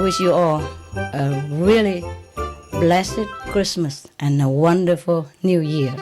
wish you all a really blessed Christmas and a wonderful New Year.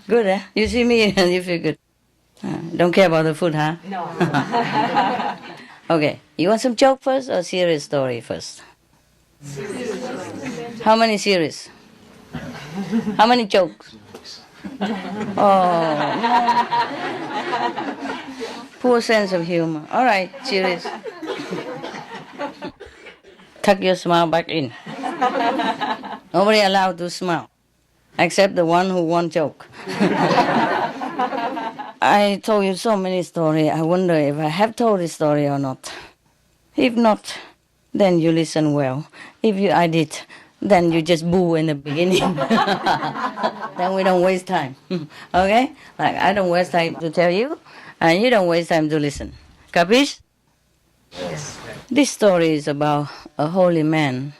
Good, eh? You see me and you feel good. Don't care about the food, huh? No. Okay, you want some joke first or serious story first? How many serious? How many jokes? Oh, no. Poor sense of humor. All right, serious. Tuck your smile back in. Nobody allowed to smile, except the one who won't joke. I told you so many stories. I wonder if I have told this story or not. If not, then you listen well. If I did, then you just boo in the beginning. Then we don't waste time. Okay? Like, I don't waste time to tell you, and you don't waste time to listen. Capiche? Yes. This story is about a holy man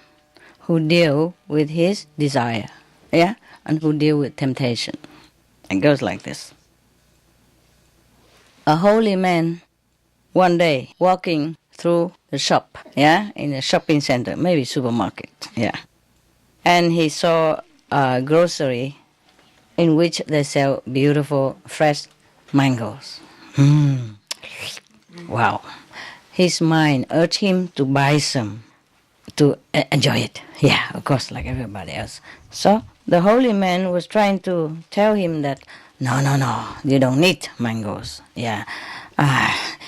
who deal with his desire, yeah, and who deal with temptation. It goes like this. A holy man one day walking through the shop, yeah, in a shopping center, maybe supermarket, yeah. And he saw a grocery in which they sell beautiful fresh mangoes. Wow. His mind urged him to buy some, to enjoy it. Yeah, of course, like everybody else. So the holy man was trying to tell him that, no, you don't need mangoes. Yeah,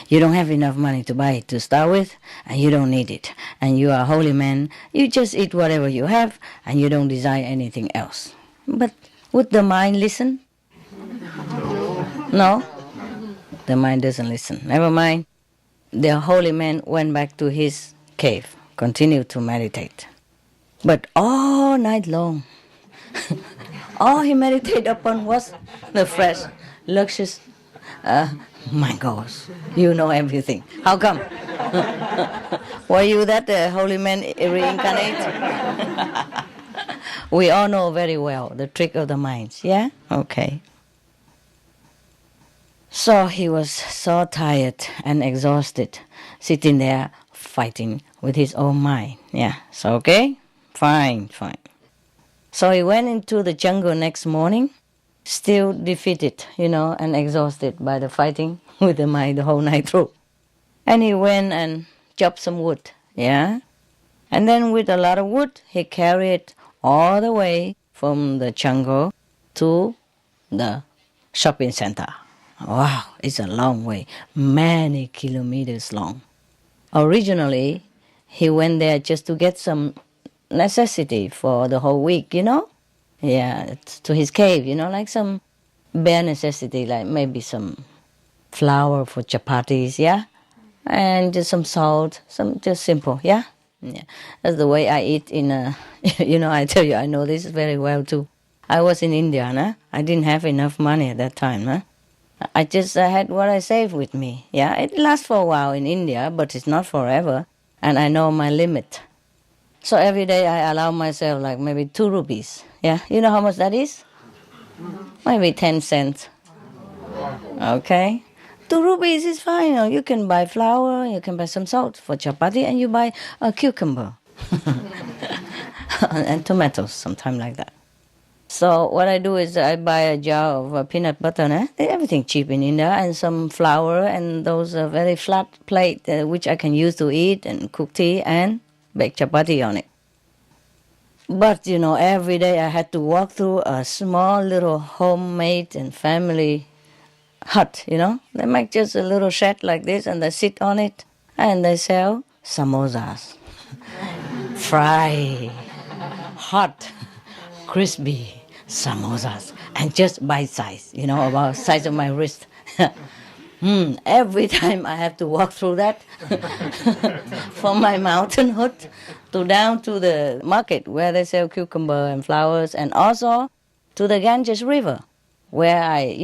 you don't have enough money to buy it to start with, and you don't need it. And you are a holy man. You just eat whatever you have, and you don't desire anything else. But would the mind listen? No? The mind doesn't listen. Never mind. The holy man went back to his cave, continued to meditate. But all night long, all he meditated upon was the fresh, luscious mangoes. You know everything. How come? Were you that holy man reincarnate? We all know very well the trick of the minds, yeah? Okay. So he was so tired and exhausted, sitting there fighting with his own mind. Yeah, so okay? Fine. So he went into the jungle next morning, still defeated, and exhausted by the fighting with the mind the whole night through. And he went and chopped some wood, yeah? And then with a lot of wood, he carried all the way from the jungle to the shopping center. Wow, it's a long way, many kilometers long. Originally, he went there just to get some necessity for the whole week, Yeah, to his cave, like some bare necessity, like maybe some flour for chapatis, yeah? And just some salt, some just simple, yeah? Yeah. That's the way I eat in I tell you, I know this very well too. I was in India, nah? I didn't have enough money at that time, huh? I just had what I saved with me. Yeah, it lasts for a while in India, but it's not forever. And I know my limit. So every day I allow myself like maybe 2 rupees. Yeah, you know how much that is? Maybe 10 cents. Okay. 2 rupees is fine. You can buy flour, you can buy some salt for chapati, and you buy a cucumber. And tomatoes, sometime like that. So what I do is I buy a jar of peanut butter, everything cheap in India, and some flour and those very flat plate which I can use to eat and cook tea and bake chapati on it. But, every day I had to walk through a small little homemade and family hut, They make just a little shed like this and they sit on it and they sell samosas. Fry, hot, crispy samosas. And just bite size, about the size of my wrist. Every time I have to walk through that from my mountain hut to down to the market where they sell cucumber and flowers, and also to the Ganges River where I,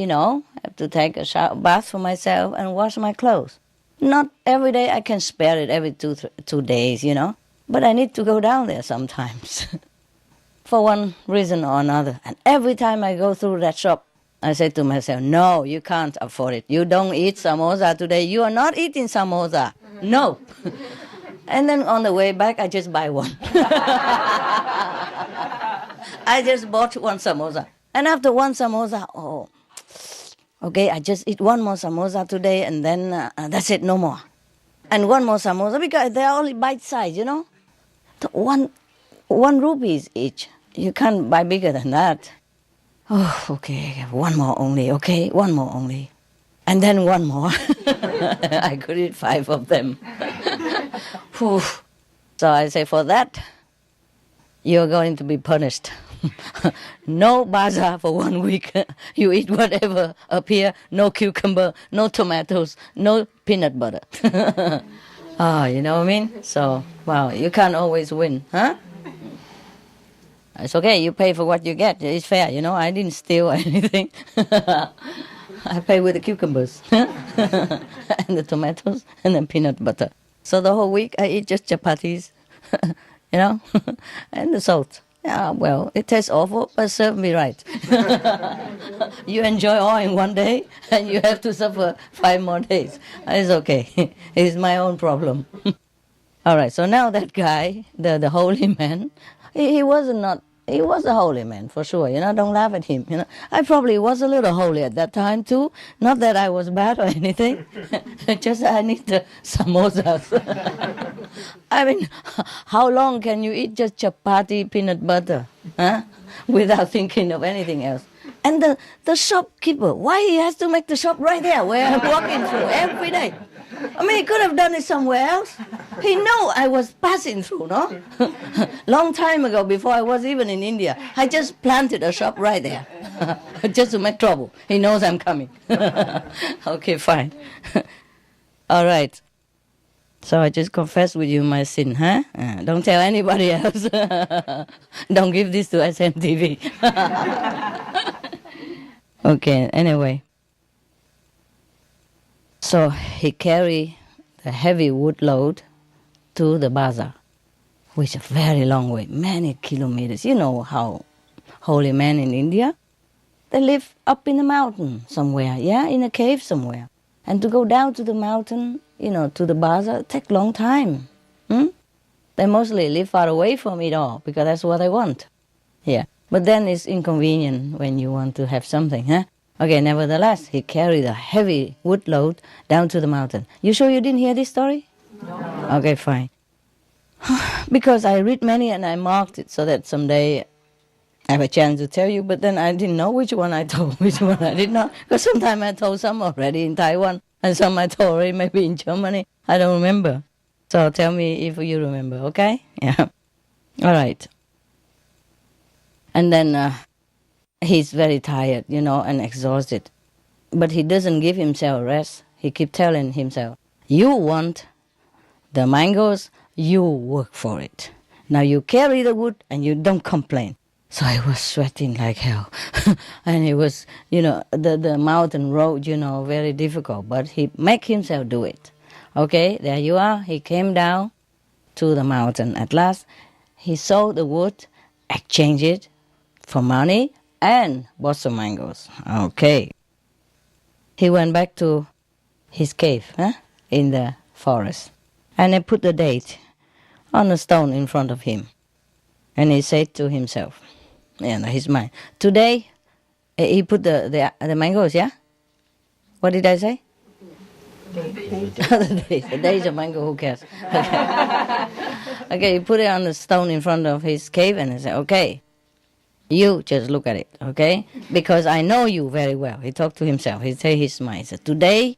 have to take a bath for myself and wash my clothes. Not every day, I can spare it every 2 days, but I need to go down there sometimes for one reason or another. And every time I go through that shop, I say to myself, no, you can't afford it. You don't eat samosa today. You are not eating samosa. No. And then on the way back, I just buy one. I just bought one samosa. And after one samosa, okay, I just eat one more samosa today, and then that's it, no more. And one more samosa, because they're only bite-sized, One rupees each. You can't buy bigger than that. Oh, okay, one more only, okay, one more only. And then one more. I could eat 5 of them. So I say, for that, you're going to be punished. No bazaar for 1 week. You eat whatever appear, no cucumber, no tomatoes, no peanut butter. You know what I mean? So, wow, you can't always win, huh? It's okay, you pay for what you get. It's fair, I didn't steal anything. I pay with the cucumbers and the tomatoes and the peanut butter. So the whole week I eat just chapatis, and the salt. Yeah, well, it tastes awful, but serve me right. You enjoy all in 1 day, and you have to suffer 5 more days. It's okay. It's my own problem. All right, so now that guy, the holy man, he was a holy man for sure, don't laugh at him, I probably was a little holy at that time too, not that I was bad or anything, just I need the samosas. I mean, how long can you eat just chapati, peanut butter, without thinking of anything else? And the shopkeeper, why he has to make the shop right there where I'm walking through every day? I mean, he could have done it somewhere else. He knew I was passing through, no? Long time ago, before I was even in India, I just planted a shop right there, just to make trouble. He knows I'm coming. Okay, fine. All right. So I just confess with you my sin, huh? Don't tell anybody else. Don't give this to SMTV. Okay, anyway. So he carried the heavy wood load to the bazaar, which is a very long way, many kilometers. You know how holy men in India, they live up in the mountain somewhere, in a cave somewhere. And to go down to the mountain, to the bazaar, take a long time. They mostly live far away from it all, because that's what they want. Yeah, but then it's inconvenient when you want to have something, huh? Okay, nevertheless, he carried a heavy wood load down to the mountain. You sure you didn't hear this story? No. Okay, fine. Because I read many and I marked it so that someday I have a chance to tell you, but then I didn't know which one I told, which one I did not. Because sometimes I told some already in Taiwan, and some I told already maybe in Germany. I don't remember. So tell me if you remember, okay? Yeah. All right. And then he's very tired, and exhausted. But he doesn't give himself rest. He keeps telling himself, you want the mangoes, you work for it. Now you carry the wood and you don't complain. So I was sweating like hell. And it was, the mountain road, very difficult. But he make himself do it. Okay, there you are. He came down to the mountain. At last, he sold the wood, exchanged it for money, and bought some mangoes. Okay. He went back to his cave in the forest. And he put the date on a stone in front of him. And he said to himself, in his mind, today, he put the mangoes, yeah? What did I say? The days of mango, who cares? Okay. Okay, he put it on the stone in front of his cave and he said, okay, you just look at it, okay? Because I know you very well. He talked to himself. He said his mind. He said, today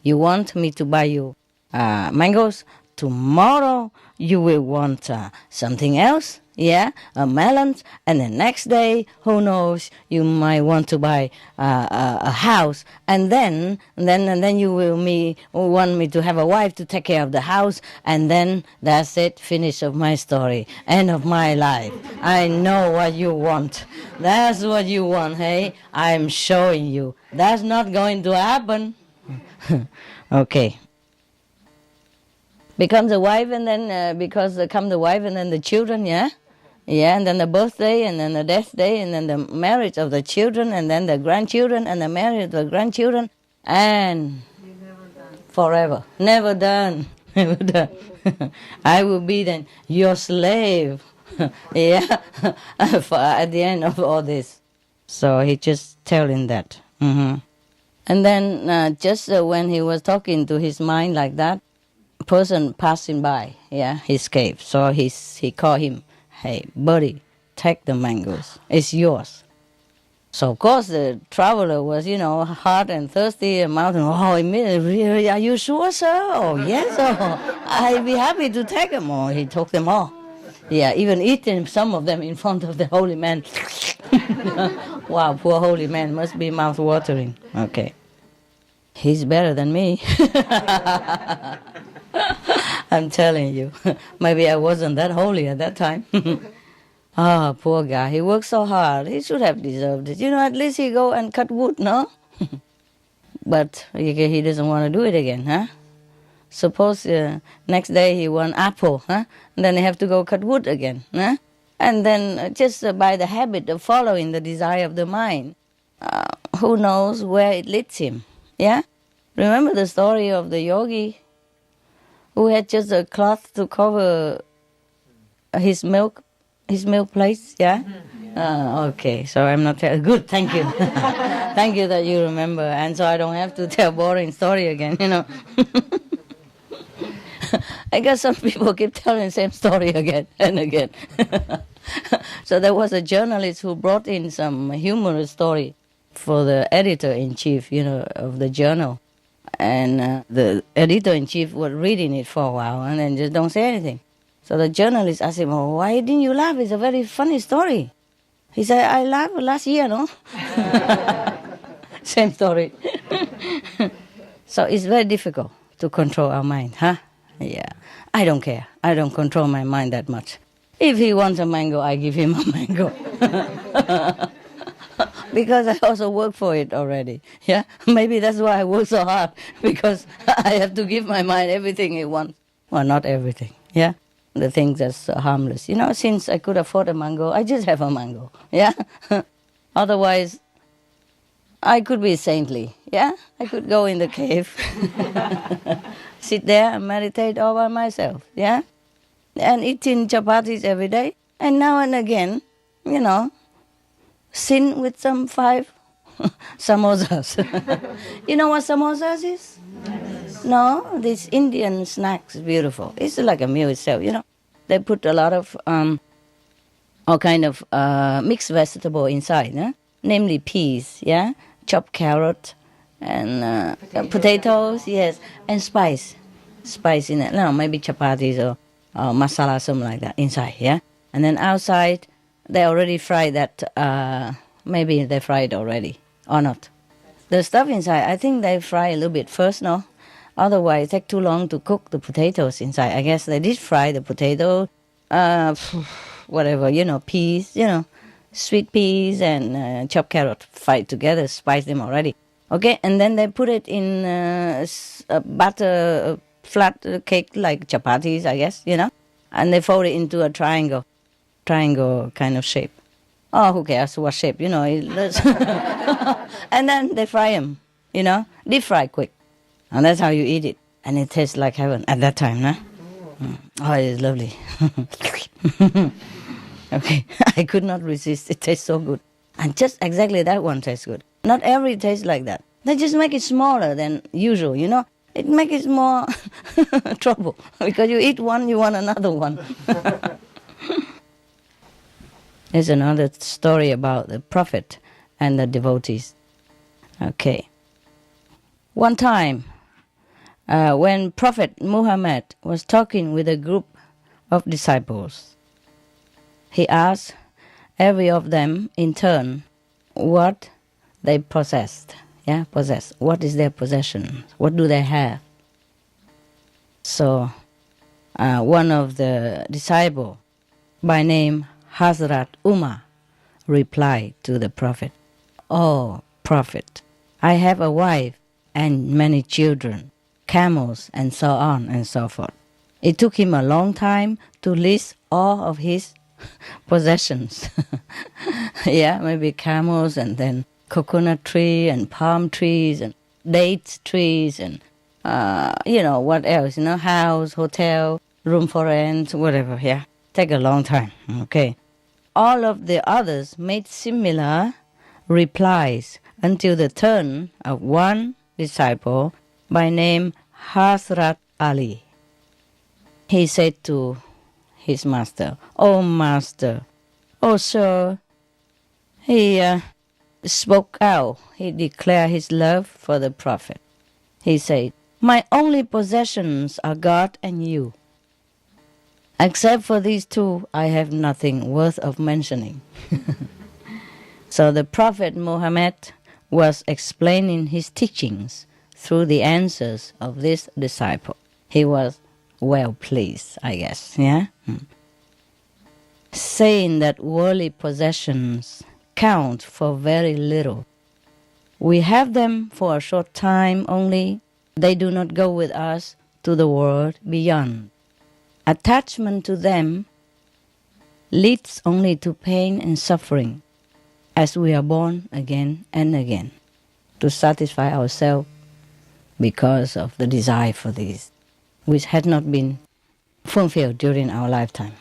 you want me to buy you mangoes. Tomorrow you will want something else, yeah, a melon. And the next day, who knows, you might want to buy a house. And then you will want me to have a wife to take care of the house. And then that's it, finish of my story, end of my life. I know what you want. That's what you want, hey? I'm showing you. That's not going to happen. Okay. Becomes a wife, and then come the wife, and then the children, yeah, and then the birthday, and then the death day, and then the marriage of the children, and then the grandchildren, and the marriage of the grandchildren, and forever, never done, never done. I will be then your slave, yeah, at the end of all this. So he just telling that. Mm-hmm. And then just when he was talking to his mind like that, person passing by, yeah, his cave. So he called him, hey, buddy, take the mangoes. It's yours. So, of course, the traveler was, hot and thirsty, and mountain. Oh, really, are you sure, sir? Oh, yes, I'd be happy to take them all. He took them all. Yeah, even eating some of them in front of the holy man. Wow, poor holy man must be mouth-watering. Okay. He's better than me. I'm telling you. Maybe I wasn't that holy at that time. Poor guy. He worked so hard. He should have deserved it. At least he go and cut wood, no? But he doesn't want to do it again, huh? Suppose next day he want apple, huh? And then he have to go cut wood again, huh? And then just by the habit of following the desire of the mind, who knows where it leads him, yeah? Remember the story of the yogi who had just a cloth to cover his milk place, yeah? Okay, so I'm not telling. Good, thank you. Thank you that you remember, and so I don't have to tell boring story again, I guess some people keep telling the same story again and again. So there was a journalist who brought in some humorous story for the editor-in-chief, of the journal. And the editor-in-chief was reading it for a while and then just don't say anything. So the journalist asked him, oh, why didn't you laugh? It's a very funny story. He said, I laughed last year, no? Same story. So it's very difficult to control our mind, huh? Yeah. I don't care. I don't control my mind that much. If he wants a mango, I give him a mango. Because I also work for it already. Yeah, maybe that's why I work so hard, because I have to give my mind everything it wants. Well, not everything. Yeah, the things that's harmless. Since I could afford a mango, I just have a mango. Yeah, otherwise I could be saintly. Yeah, I could go in the cave, sit there and meditate all by myself. Yeah, and eating chapatis every day, and now and again, sin with some 5 samosas. You know what samosas is? No, this Indian snacks, beautiful. It's like a meal itself, They put a lot of all kind of mixed vegetable inside, namely peas, yeah, chopped carrot, and potatoes, yes, and spice in it. No, maybe chapatis or masala, something like that inside, yeah. And then outside, they already fried that, maybe they fried already, or not. The stuff inside, I think they fry a little bit first, no? Otherwise, it takes too long to cook the potatoes inside. I guess they did fry the potato, whatever, peas, sweet peas and chopped carrot, fried together, spice them already. Okay, and then they put it in a butter, flat cake like chapatis, I guess, and they fold it into a triangle kind of shape. Oh, who cares what shape, And then they fry them, deep fry quick. And that's how you eat it. And it tastes like heaven at that time, huh? Oh, it is lovely. Okay, I could not resist. It tastes so good. And just exactly that one tastes good. Not every tastes like that. They just make it smaller than usual, it makes it more trouble. Because you eat one, you want another one. There's another story about the prophet and the devotees. Okay. One time, when Prophet Muhammad was talking with a group of disciples, he asked every of them in turn what they possessed. Possess. What is their possession? What do they have? So, one of the disciples, by name Hazrat Umar, replied to the Prophet, "Oh, Prophet, I have a wife and many children, camels, and so on and so forth." It took him a long time to list all of his possessions. Maybe camels, and then coconut tree and palm trees and date trees and what else? House, hotel, room for rent, whatever. Take a long time. Okay. All of the others made similar replies until the turn of one disciple by name Hazrat Ali. He said to his master, "Oh, master, oh, sir." He spoke out. He declared his love for the Prophet. He said, "My only possessions are God and you. Except for these two, I have nothing worth of mentioning." So the Prophet Muhammad was explaining his teachings through the answers of this disciple. He was well pleased, I guess, saying that worldly possessions count for very little. We have them for a short time only. They do not go with us to the world beyond. Attachment to them leads only to pain and suffering, as we are born again and again to satisfy ourselves because of the desire for these, which had not been fulfilled during our lifetime.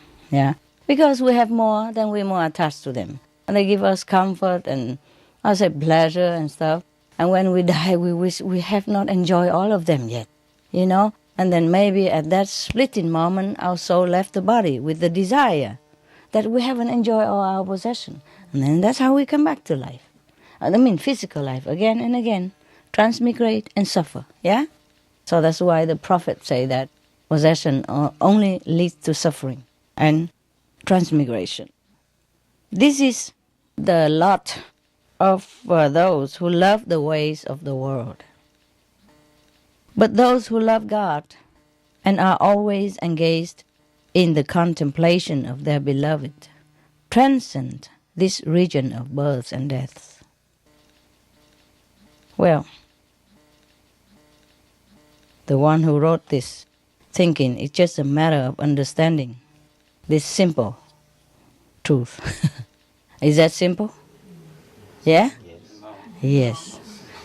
Because we have more, then we're more attached to them. And they give us comfort and, pleasure and stuff. And when we die, we wish we have not enjoyed all of them yet, And then maybe at that splitting moment, our soul left the body with the desire that we haven't enjoyed all our possession. And then that's how we come back to life. Physical life, again and again, transmigrate and suffer, So that's why the Prophet say that possession only leads to suffering and transmigration. This is the lot of those who love the ways of the world. But those who love God and are always engaged in the contemplation of their beloved transcend this region of births and deaths. Well, the one who wrote this thinking it's just a matter of understanding this simple truth. Is that simple? Yeah? Yes.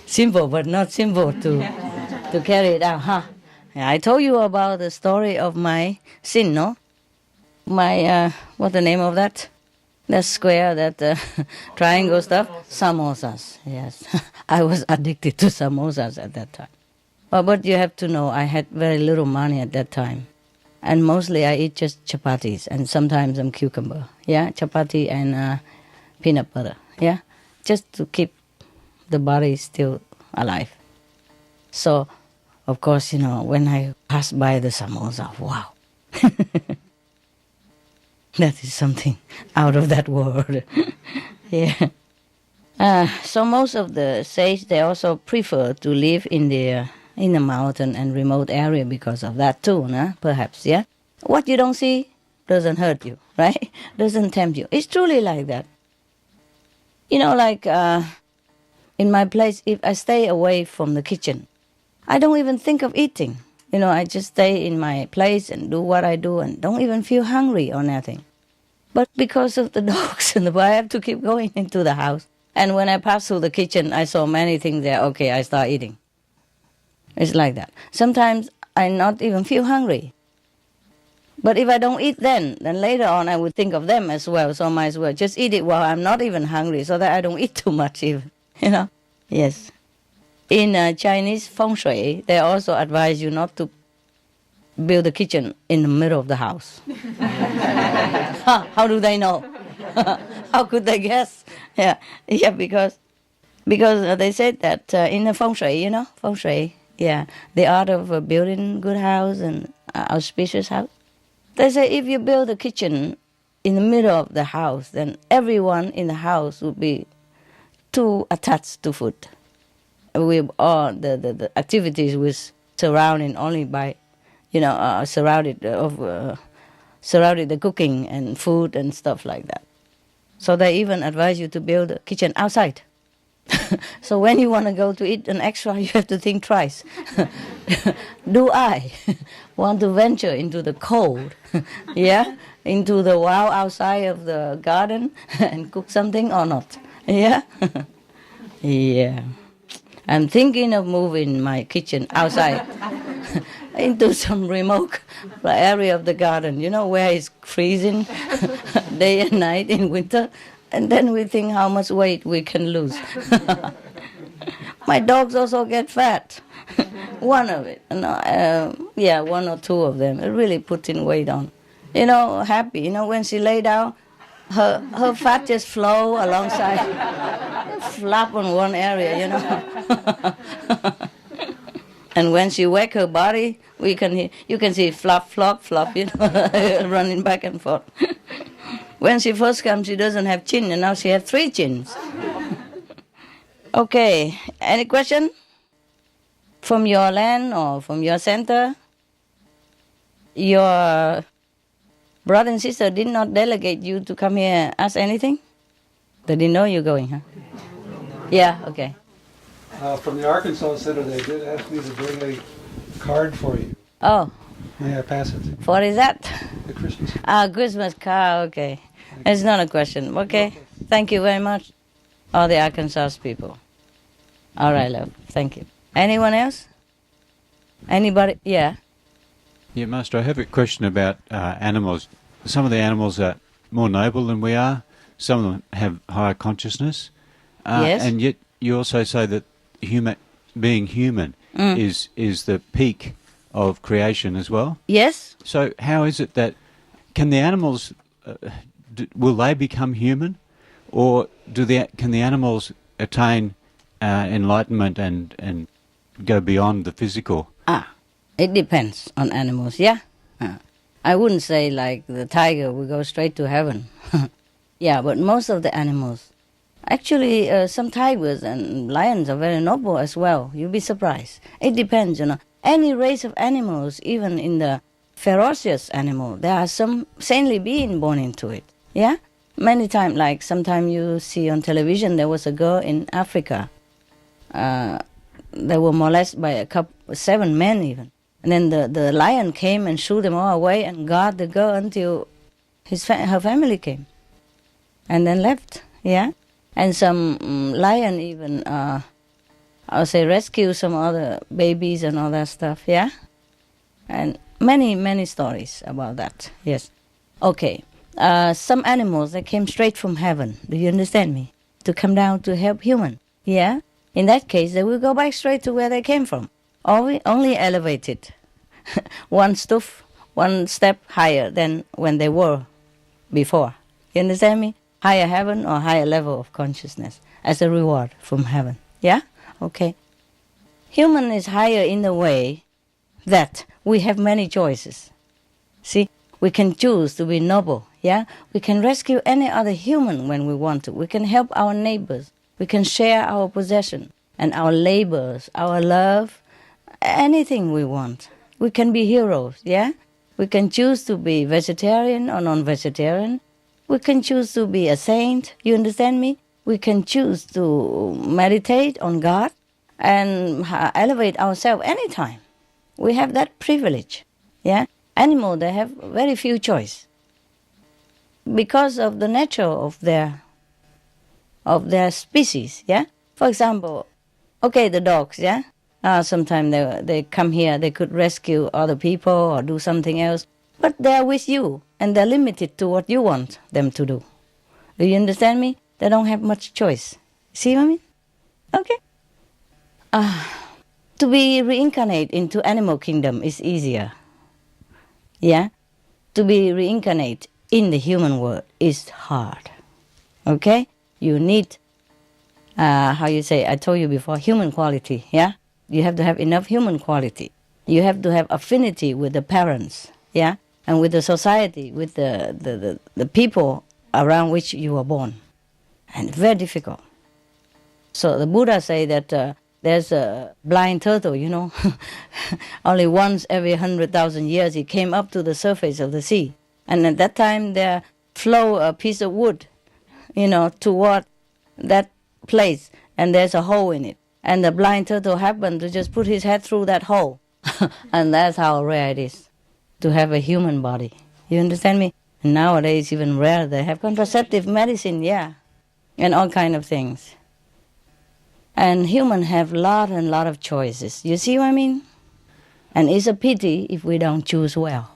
Simple, but not simple to carry it out, huh? I told you about the story of my sin, no? My, what's the name of that? That square, that triangle stuff? Samosas, yes. I was addicted to samosas at that time. But you have to know, I had very little money at that time. And mostly I eat just chapatis and sometimes some cucumber. Chapati and peanut butter. Just to keep the body still alive. So, of course, when I pass by the samosa, wow. That is something out of that world. So most of the sages, they also prefer to live in the mountain and remote area because of that too, perhaps, What you don't see doesn't hurt you, right? Doesn't tempt you. It's truly like that. In my place, if I stay away from the kitchen, I don't even think of eating. I just stay in my place and do what I do and don't even feel hungry or nothing. But because of the dogs and I have to keep going into the house. And when I pass through the kitchen, I saw many things there. Okay, I start eating. It's like that. Sometimes I not even feel hungry. But if I don't eat then later on I would think of them as well. So I might as well just eat it while I'm not even hungry so that I don't eat too much even. Yes. In Chinese feng shui, they also advise you not to build a kitchen in the middle of the house. How do they know? How could they guess? Yeah, because they said that in the feng shui, feng shui, the art of building good house and auspicious house. They say if you build a kitchen in the middle of the house, then everyone in the house will be too attached to food. With all the activities was surrounded only by, surrounded the cooking and food and stuff like that. So they even advise you to build a kitchen outside. So when you want to go to eat an extra, you have to think twice. Do I want to venture into the cold, into the wild outside of the garden and cook something or not? Yeah? Yeah. I'm thinking of moving my kitchen outside into some remote area of the garden, where it's freezing day and night in winter. And then we think how much weight we can lose. My dogs also get fat. One of it. One or two of them. It really putting weight on. Happy. When she lay down, her fat just flow alongside, flap on one area, And when she wake her body, you can see flop, flop, flop, running back and forth. When she first comes, she doesn't have chin, and now she has 3 chins. Okay, any question from your land or from your center? Your brother and sister did not delegate you to come here and ask anything? They didn't know you're going, huh? Yeah, okay. From the Arkansas Center, they did ask me to bring a card for you. Oh. May I pass it? What is that? The Christmas card. Christmas card, okay. It's not a question, okay? Thank you very much, all the Arkansas people. All right, love, thank you. Anyone else? Anybody? Yeah? Yeah, Master, I have a question about animals. Some of the animals are more noble than we are. Some of them have higher consciousness. Yes. And yet you also say that being human is the peak of creation as well. Yes. So how is it that, can the animals, will they become human? Or can the animals attain enlightenment and go beyond the physical? It depends on animals, yeah? I wouldn't say like the tiger will go straight to heaven. Yeah, but most of the animals. Actually, some tigers and lions are very noble as well. You'll be surprised. It depends, Any race of animals, even in the ferocious animal, there are some saintly being born into it, yeah? Many times, like sometimes you see on television, there was a girl in Africa. They were molested by 7 men even. And then the lion came and shoo them all away and guard the girl until her family came. And then left, yeah? And some lion even, rescue some other babies and all that stuff, yeah? And many, many stories about that, yes. Okay, some animals that came straight from heaven, do you understand me? To come down to help human, yeah? In that case, they will go back straight to where they came from. Only elevated one step higher than when they were before. You understand me? Higher heaven or higher level of consciousness as a reward from heaven. Yeah? Okay. Human is higher in the way that we have many choices. See, we can choose to be noble. Yeah? We can rescue any other human when we want to. We can help our neighbors. We can share our possession and our labors, our love, anything we want. We can be heroes, yeah? We can choose to be vegetarian or non-vegetarian. We can choose to be a saint, you understand me? We can choose to meditate on God and elevate ourselves anytime. We have that privilege, yeah? Animals, they have very few choice because of the nature of their species, yeah? For example, okay, the dogs, yeah? Sometimes they come here, they could rescue other people or do something else, but they're with you, and they're limited to what you want them to do. Do you understand me? They don't have much choice. See what I mean? Okay. To be reincarnate into animal kingdom is easier. Yeah? To be reincarnate in the human world is hard. Okay? You need, I told you before, human quality, yeah? You have to have enough human quality. You have to have affinity with the parents, yeah? And with the society, with the people around which you were born. And very difficult. So the Buddha say that there's a blind turtle, only once every 100,000 years he came up to the surface of the sea. And at that time there flow a piece of wood, toward that place, and there's a hole in it. And the blind turtle happened to just put his head through that hole. And that's how rare it is to have a human body. You understand me? And nowadays even rare, they have contraceptive medicine, yeah, and all kind of things. And humans have lot and lot of choices. You see what I mean? And it's a pity if we don't choose well.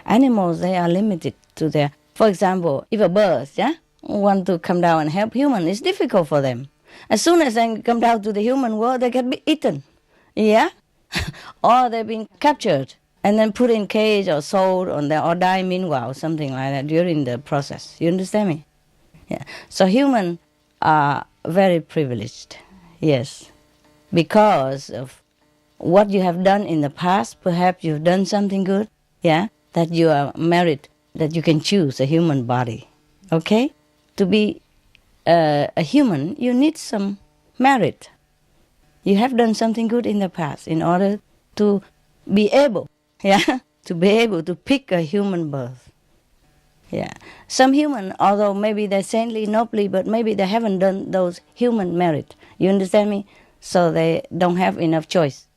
Animals, they are limited to their... For example, if a bird, want to come down and help human, it's difficult for them. As soon as they come down to the human world, they can be eaten. Yeah? Or they've been captured and then put in cage or sold or die meanwhile, something like that during the process. You understand me? Yeah. So humans are very privileged, yes, because of what you have done in the past. Perhaps you've done something good, yeah, that you are merit, that you can choose a human body, okay? To be a human, you need some merit. You have done something good in the past in order to be able, to be able to pick a human birth. Yeah, some human, although maybe they're saintly, nobly, but maybe they haven't done those human merit. You understand me? So they don't have enough choice.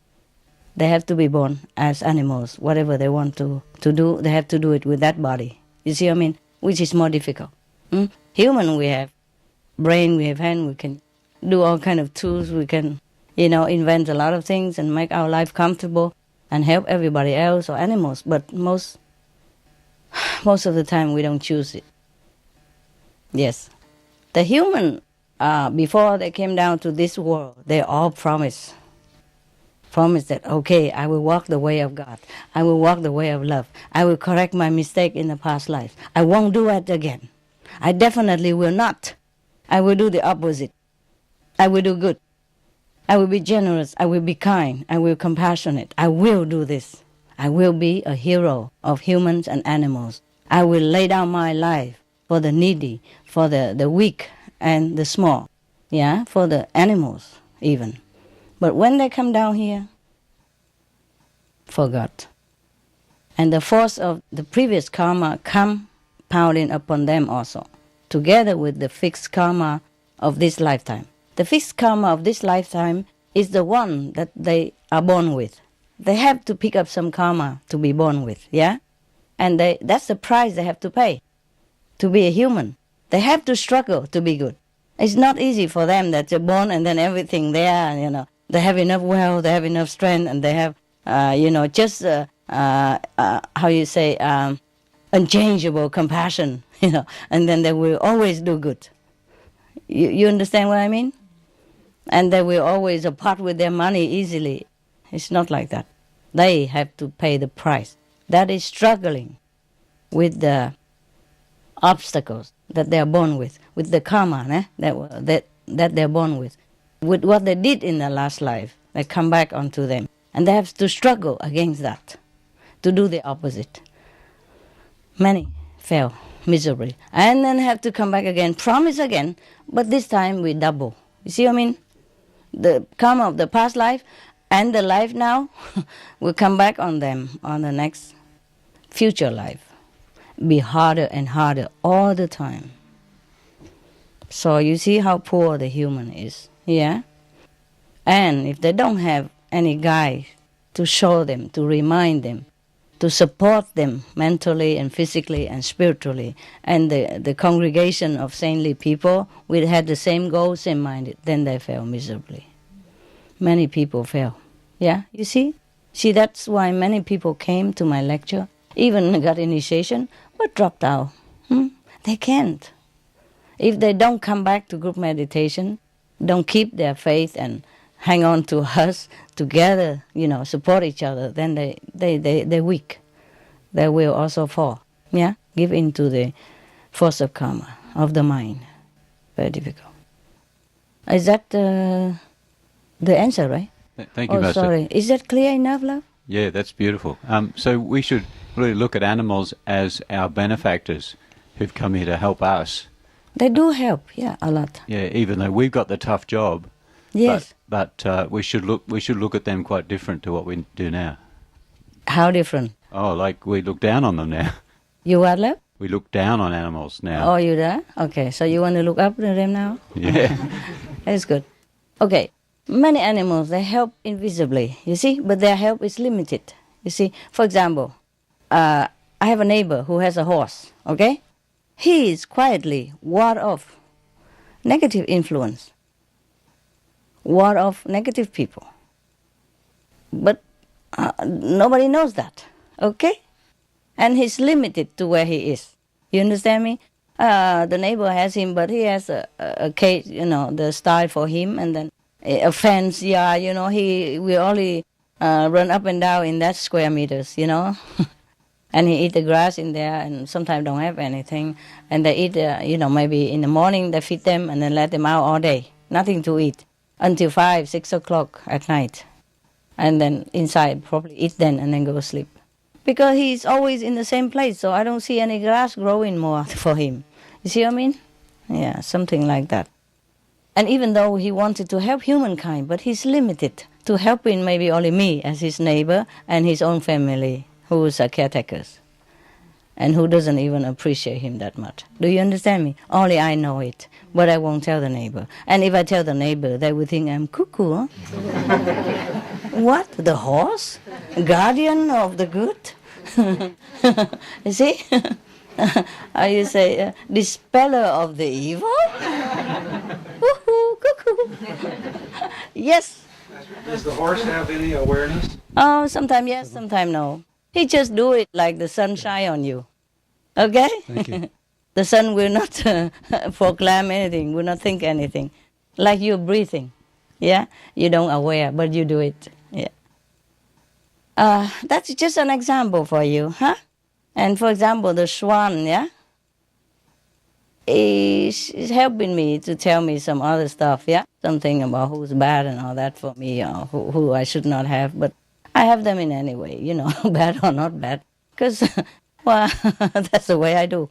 They have to be born as animals. Whatever they want to do, they have to do it with that body. You see what I mean? Which is more difficult. Human, we have brain, we have hand, we can do all kind of tools, we can, invent a lot of things and make our life comfortable and help everybody else or animals. But most of the time we don't choose it. Yes. The human, before they came down to this world, they all promise that, okay, I will walk the way of God. I will walk the way of love. I will correct my mistake in the past life. I won't do it again. I definitely will not. I will do the opposite. I will do good. I will be generous. I will be kind. I will be compassionate. I will do this. I will be a hero of humans and animals. I will lay down my life for the needy, for the weak and the small, for the animals even. But when they come down here, forgot. And the force of the previous karma compounding upon them also, together with the fixed karma of this lifetime. The fixed karma of this lifetime is the one that they are born with. They have to pick up some karma to be born with, And that's the price they have to pay to be a human. They have to struggle to be good. It's not easy for them that they're born and then everything there, They have enough wealth, they have enough strength, and they have, unchangeable compassion, and then they will always do good. You understand what I mean? And they will always part with their money easily. It's not like that. They have to pay the price. That is struggling with the obstacles that they are born with the karma that they are born with what they did in their last life. They come back onto them. And they have to struggle against that, to do the opposite. Many fail miserably. And then have to come back again, promise again, but this time we double. You see what I mean? The karma of the past life and the life now will come back on them on the next future life. Be harder and harder all the time. So you see how poor the human is, And if they don't have any guide to show them, to remind them, to support them mentally and physically and spiritually, and the congregation of saintly people will have the same goal, same-minded, then they fail miserably. Many people fail. You see? See, that's why many people came to my lecture, even got initiation, but dropped out. They can't. If they don't come back to group meditation, don't keep their faith and hang on to us together, support each other, then they're weak. They will also fall. Yeah? Give in to the force of karma, of the mind. Very difficult. Is that the answer, right? Thank you, Master. Sorry. Is that clear enough, love? Yeah, that's beautiful. So we should really look at animals as our benefactors who've come here to help us. They do help, yeah, a lot. Yeah, even though we've got the tough job. Yes. But we should look at them quite different to what we do now. How different? Oh, like we look down on them now. You what, love? We look down on animals now. Oh, you there? Okay, so you want to look up to them now? Yeah. That's good. Okay, many animals, they help invisibly, you see, but their help is limited. You see, for example, I have a neighbor who has a horse, okay? He is quietly ward off negative influence, ward off negative people. But nobody knows that, okay? And he's limited to where he is. You understand me? The neighbor has him, but he has a cage, the style for him, and then a fence, yeah, we only run up and down in that square meters, And he eat the grass in there, and sometimes don't have anything. And they eat, maybe in the morning they feed them and then let them out all day. Nothing to eat until 5, 6 o'clock at night. And then inside probably eat then and then go sleep. Because he's always in the same place, so I don't see any grass growing more for him. You see what I mean? Yeah, something like that. And even though he wanted to help humankind, but he's limited to helping maybe only me as his neighbor and his own family, who's caretakers, and who doesn't even appreciate him that much. Do you understand me? Only I know it, but I won't tell the neighbor. And if I tell the neighbor, they will think I'm cuckoo, huh? What? The horse? Guardian of the good? You see? You say, dispeller of the evil? Woohoo, cuckoo. Yes. Does the horse have any awareness? Oh, sometimes yes, sometimes no. He just do it like the sun shine on you. Okay? Thank you. The sun will not proclaim anything, will not think anything. Like you're breathing. Yeah? You don't aware, but you do it. Yeah. That's just an example for you, huh? And for example, the swan, yeah? Is helping me to tell me some other stuff, yeah? Something about who's bad and all that for me, or who I should not have. But I have them in any way, bad or not bad. Because, well, that's the way I do.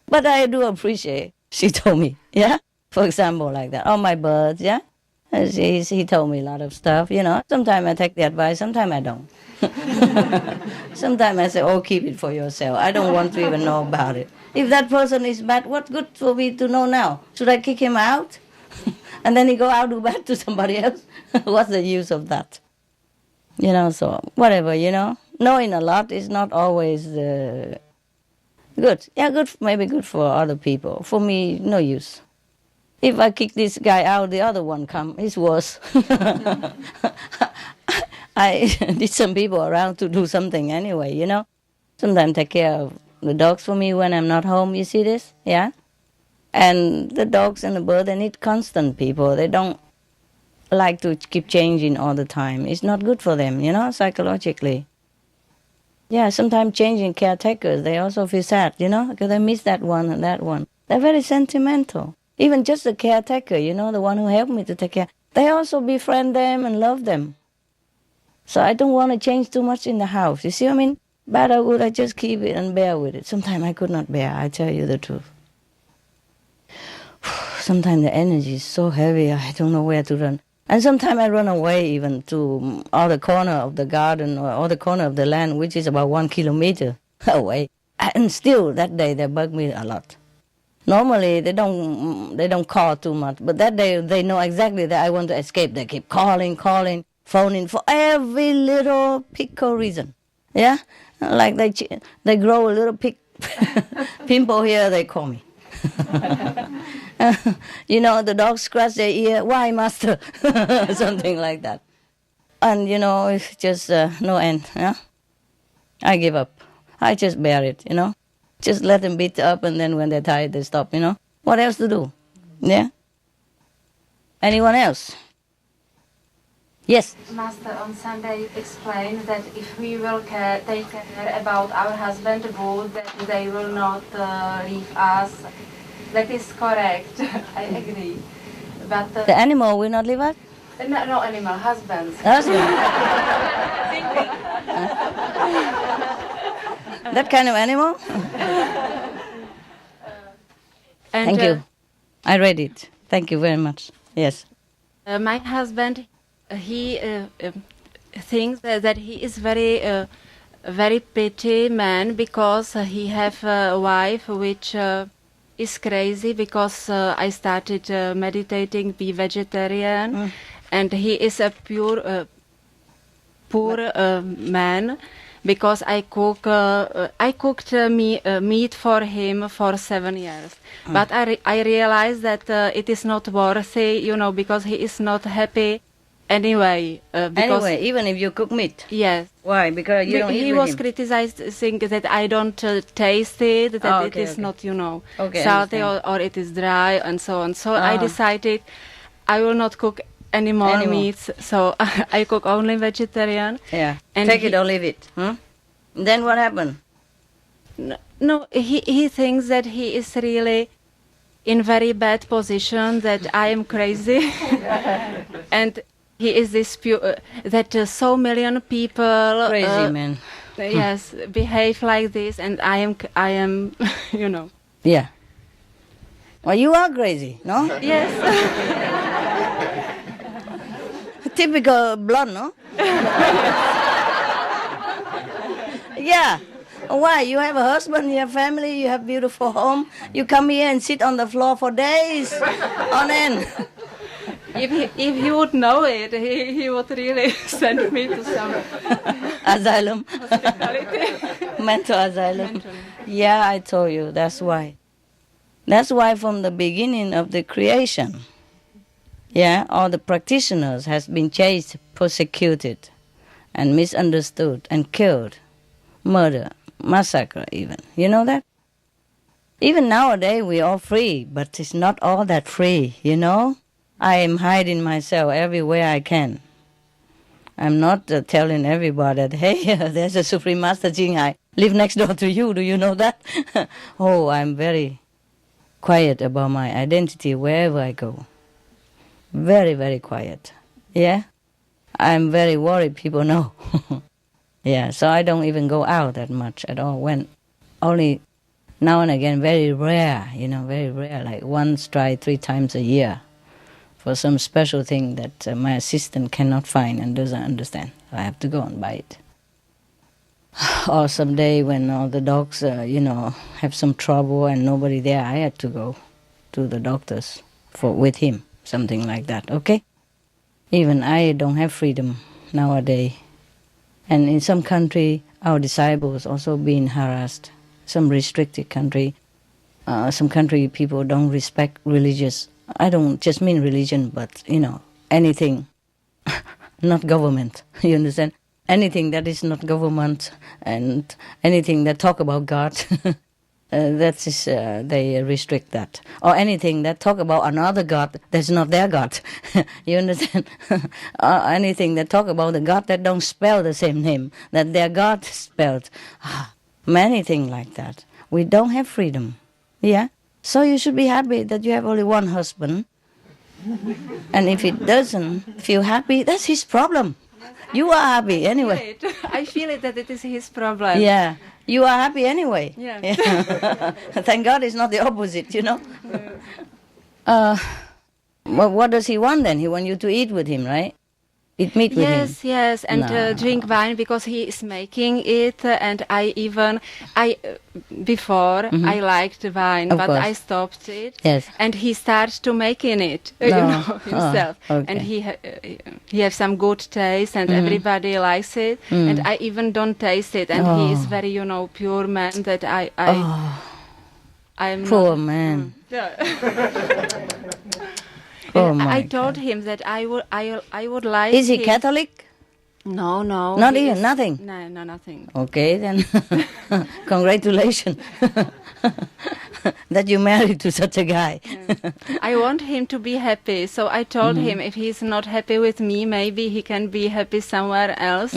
But I do appreciate, she told me, yeah? For example, like that. Oh, my birds, yeah? He told me a lot of stuff, Sometimes I take the advice, sometimes I don't. Sometimes I say, oh, keep it for yourself. I don't want to even know about it. If that person is bad, what's good for me to know now? Should I kick him out? And then he go out do bad to somebody else? What's the use of that? So whatever, Knowing a lot is not always good. Yeah, good, maybe good for other people. For me, no use. If I kick this guy out, the other one come. It's worse. I need some people around to do something anyway, Sometimes take care of the dogs for me when I'm not home. You see this? Yeah? And the dogs and the bird, they need constant people. They don't like to keep changing all the time. It's not good for them, psychologically. Yeah, sometimes changing caretakers, they also feel sad, because they miss that one and that one. They're very sentimental. Even just the caretaker, the one who helped me to take care, they also befriend them and love them. So I don't want to change too much in the house. You see what I mean? Bad or good, I just keep it and bear with it. Sometimes I could not bear, I tell you the truth. Sometimes the energy is so heavy, I don't know where to run. And sometimes I run away even to other corner of the garden or other corner of the land, which is about 1 kilometer away. And still, that day, they bug me a lot. Normally, they don't call too much, but that day, they know exactly that I want to escape. They keep calling, phoning for every little pickle reason. Yeah? Like they grow a little pimple here, they call me. The dogs scratch their ear. Why, master? Something like that. And, it's just no end. Yeah? I give up. I just bear it, Just let them beat up, and then when they're tired, they stop, What else to do? Yeah? Anyone else? Yes. Master, on Sunday you explained that if we will take care about our husband good, that they will not leave us. That is correct. I agree. But The animal will not leave us? no animal, husbands. Husband. That kind of animal? And, Thank you. I read it. Thank you very much. Yes. My husband, he thinks that he is very pity man because he have a wife which is crazy because I started meditating, be vegetarian, and he is a poor man because I cooked meat for him for 7 years. But I realized that it is not worthy, because he is not happy anyway. Anyway, even if you cook meat. Yes. Why? Because you don't eat He with was him. criticizing that I don't taste it, that it is not, Okay, salty understand. or it is dry and so on. So I decided I will not cook any more meats. So I cook only vegetarian. Yeah. And Take it or leave it. Then what happened? No, he thinks that he is really in very bad position, that I am crazy. And he is this that so million people Crazy man. yes, behave like this, and I am Yeah. Well, you are crazy, no? yes. Typical blonde, no? Yeah. Why? You have a husband, you have family, you have beautiful home. You come here and sit on the floor for days on end. If he would know it, he would really send me to some Asylum. hospitality. Mental asylum. Yeah, I told you. That's why. That's why from the beginning of the creation, all the practitioners has been chased, persecuted, and misunderstood, and killed, murder, massacre even. You know that? Even nowadays we are free, but it's not all that free, I am hiding myself everywhere I can. I'm not telling everybody that, hey, there's a Supreme Master Jing. I live next door to you. Do you know that? Oh, I'm very quiet about my identity wherever I go. Very, very quiet. Yeah? I'm very worried people know. Yeah, so I don't even go out that much at all. When only now and again, very rare, very rare, like once, try 3 times a year for some special thing that my assistant cannot find and doesn't understand. I have to go and buy it. Or someday when all the dogs, have some trouble and nobody there, I had to go to the doctors with him, something like that, okay? Even I don't have freedom nowadays. And in some country, our disciples also being harassed. Some restricted country, some country people don't respect religious. I don't just mean religion, but, anything, not government, you understand? Anything that is not government and anything that talk about God, that is, they restrict that. Or anything that talk about another God that's not their God, you understand? Anything that talk about the God that don't spell the same name, that their God spelled. Many things like that. We don't have freedom, yeah? So you should be happy that you have only one husband. And if he doesn't feel happy, that's his problem. You are happy anyway. I feel it that it is his problem. Yeah, you are happy anyway. Yeah. Thank God it's not the opposite, What does he want then? He wants you to eat with him, right? Eat meat with him. Yes, and No. drink wine because he is making it, and before I liked wine, Of but course. I stopped it. Yes. And he starts to making it, No. himself, Oh, okay. and he has some good taste, and everybody likes it, and I even don't taste it, and he is very pure man that I'm Poor not, man. Yeah. Oh And my I told him that I would like. Is he him- Catholic? No. Not he even, is- nothing? No, nothing. Okay, then. Congratulations. that you married to such a guy. I want him to be happy, so I told him if he's not happy with me, maybe he can be happy somewhere else.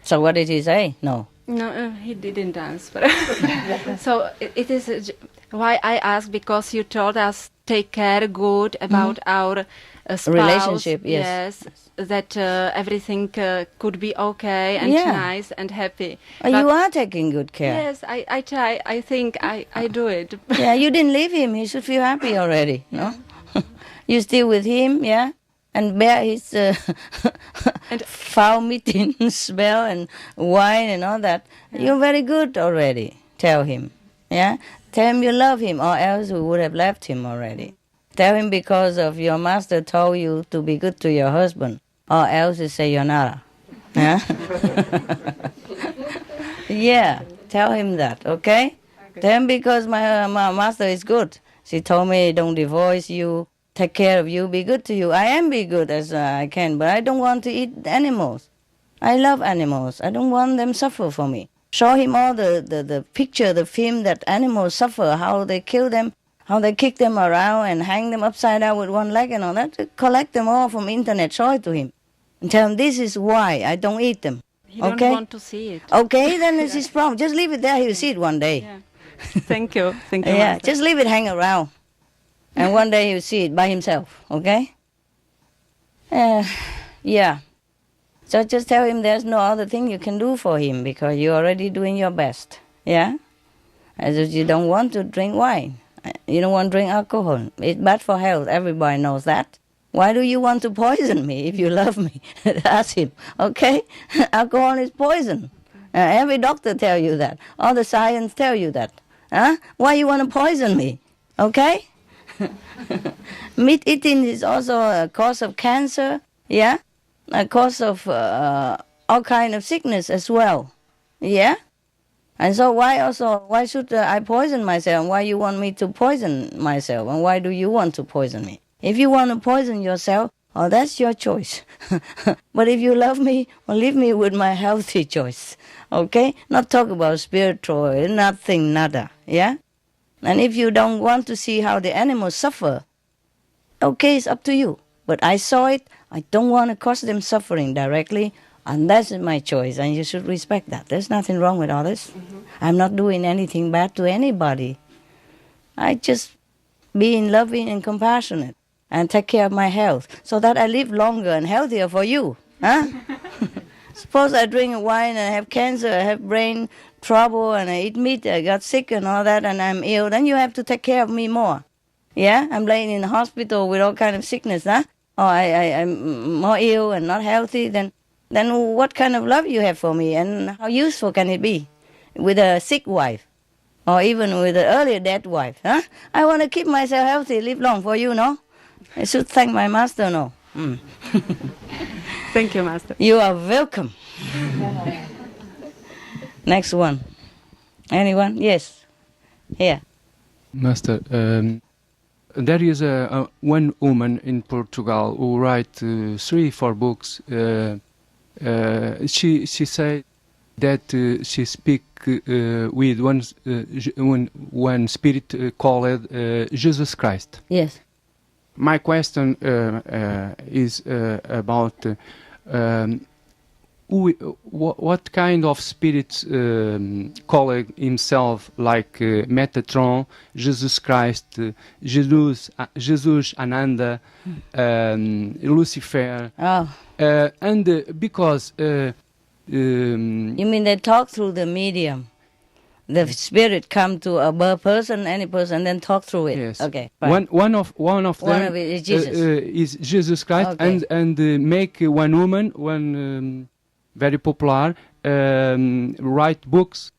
So what did he say? No. No, he didn't answer. So it is why I asked, because you told us take care good about our spouse. Relationship, yes. That everything could be okay and Yeah. nice and happy. You are taking good care. Yes, I try. I think I do it. Yeah, you didn't leave him. He should feel happy already, no? You still with him, yeah? And bear his And- foul meeting smell and wine and all that. You're very good already. Tell him, yeah? Tell him you love him, or else we would have left him already. Tell him because of your master told you to be good to your husband, or else you say you're not. Yeah? Yeah, tell him that, okay? Tell him because my master is good. She told me don't divorce you, take care of you, be good to you. I am be good as I can, but I don't want to eat animals. I love animals. I don't want them suffer for me. Show him all the picture, the film that animals suffer, how they kill them, how they kick them around and hang them upside down with one leg and all that. Collect them all from internet, show it to him. And tell him this is why I don't eat them. He don't Okay? want to see it. Okay, then it's his problem. Just leave it there, he'll see it one day. Yeah. Thank you. Thank you. Yeah, Master. just leave it hang around. And one day he'll see it by himself, okay? Yeah. So just tell him there's no other thing you can do for him because you're already doing your best, yeah? As if you don't want to drink wine. You don't want to drink alcohol. It's bad for health. Everybody knows that. Why do you want to poison me if you love me? Ask him, okay? Alcohol is poison. Every doctor tell you that. All the science tell you that. Huh? Why you want to poison me? Okay? Meat eating is also a cause of cancer, yeah? A cause of all kind of sickness as well, yeah? And so why should I poison myself? Why you want me to poison myself? And why do you want to poison me? If you want to poison yourself, oh, that's your choice. But if you love me, well, leave me with my healthy choice, okay? Not talk about spiritual, nothing, nada, yeah? And if you don't want to see how the animals suffer, okay, it's up to you. But I saw it. I don't want to cause them suffering directly, and that's my choice, and you should respect that. There's nothing wrong with all this. I'm not doing anything bad to anybody. I just being loving and compassionate and take care of my health so that I live longer and healthier for you. Huh? Suppose I drink wine and I have cancer, I have brain trouble, and I eat meat, I got sick and all that, and I'm ill, then you have to take care of me more. Yeah? I'm laying in the hospital with all kind of sickness, huh? Or I'm more ill and not healthy, then what kind of love you have for me, and how useful can it be with a sick wife? Or even with an earlier dead wife, huh? I want to keep myself healthy, live long for you, no? I should thank my master, no? Thank you, Master. You are welcome. Next one. Anyone? Yes. Here. Master, there is one woman in Portugal who write 3-4 books. She said that she speak with one spirit called Jesus Christ. Yes. My question is about what kind of spirits call himself like Metatron, Jesus Christ, Jesus Ananda, Lucifer, and because you mean they talk through the medium? The spirit come to a person, any person, and then talk through it. yes, Okay. Fine. one of them of it is Jesus. Is Jesus Christ, Okay. and make one woman, one very popular, write books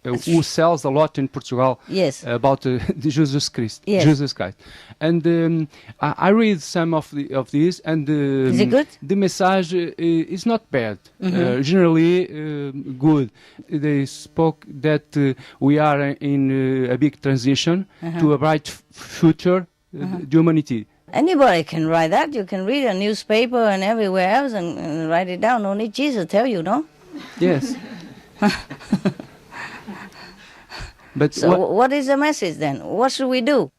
who sells a lot in Portugal. Yes. About Jesus Christ. Yes. Jesus Christ, and I read some of these, and Is it good? the message is not bad. Generally good. They spoke that we are in a big transition to a bright future, the humanity. Anybody can write that. You can read a newspaper and everywhere else and write it down. No need Jesus tell you, no? Yes. But So what is the message then? What should we do?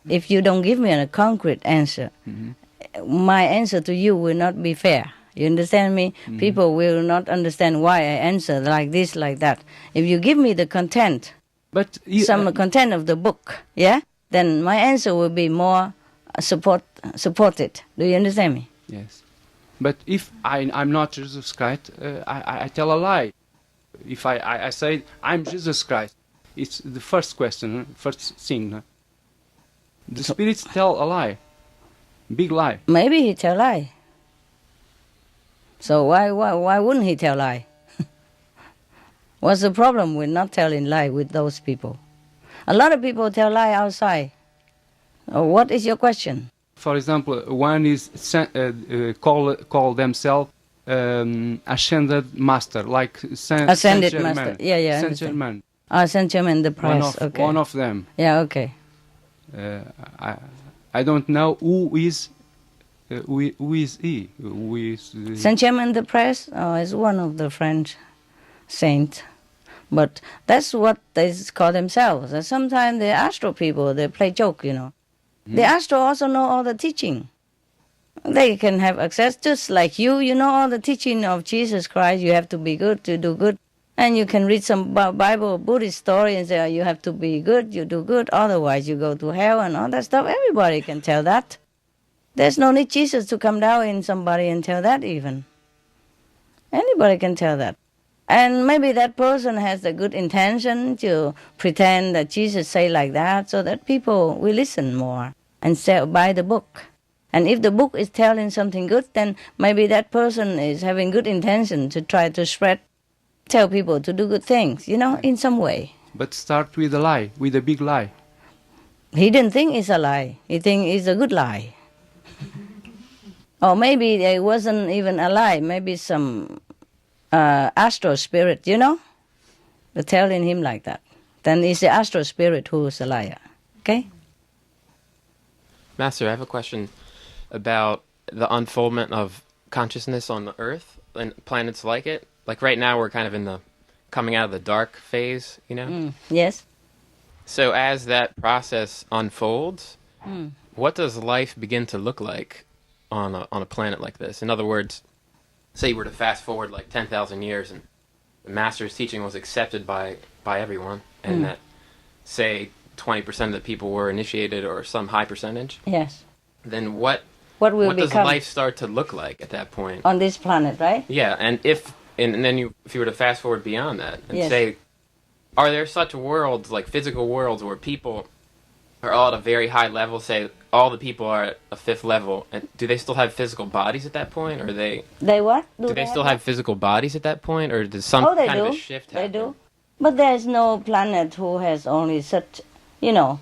If you don't give me a concrete answer, my answer to you will not be fair. You understand me? People will not understand why I answer like this, like that. If you give me the content, but some content of the book, yeah, then my answer will be more supported. Do you understand me? yes. But if I'm not Jesus Christ, I tell a lie. If I say I'm Jesus Christ, it's the first question, first thing. The spirits tell a lie, big lie. Maybe he tell lie. So why wouldn't he tell lie? What's the problem with not telling lie with those people? A lot of people tell lie outside. What is your question? For example, one is call themselves ascended master, like Ascended Saint-Germain. master. Yeah, I understand. Saint-Germain. Saint-Germain the Press. Okay. One of them. Yeah, okay. I don't know who is he. Who is Saint-Germain the Press is one of the French saints. But that's what they call themselves. And sometimes the Astro people, they play joke, you know. The Astro also know all the teaching. They can have access, just like you know all the teaching of Jesus Christ. You have to be good to do good. And you can read some Bible, Buddhist story and say, you have to be good, you do good, otherwise you go to hell and all that stuff. Everybody can tell that. There's no need Jesus to come down in somebody and tell that even. Anybody can tell that. And maybe that person has a good intention to pretend that Jesus say like that so that people will listen more and buy the book. And if the book is telling something good, then maybe that person is having good intention to try to tell people to do good things, you know, in some way. But start with a lie, with a big lie. He didn't think it's a lie. He think it's a good lie. Or maybe it wasn't even a lie. Maybe some astral spirit, you know, they're telling him like that. Then it's the astral spirit who is a liar. Okay? Master, I have a question about the unfoldment of consciousness on the Earth and planets like it. Like right now we're kind of in the coming out of the dark phase, you know? Yes. So as that process unfolds, what does life begin to look like on a planet like this? In other words, say you were to fast forward like 10,000 years and the Master's teaching was accepted by everyone, and that, say, 20% of the people were initiated or some high percentage. Yes. Then what will does become life start to look like at that point? on this planet, right? Yeah, and if you were to fast forward beyond that and Yes. say, are there such worlds, like physical worlds, where people are all at a very high level, say all the people are at a 5th level, and do they still have physical bodies at that point, or They what? do they still have physical bodies at that point, or does some Oh, they kind do. of a shift happen? They do. But there's no planet who has only such, you know,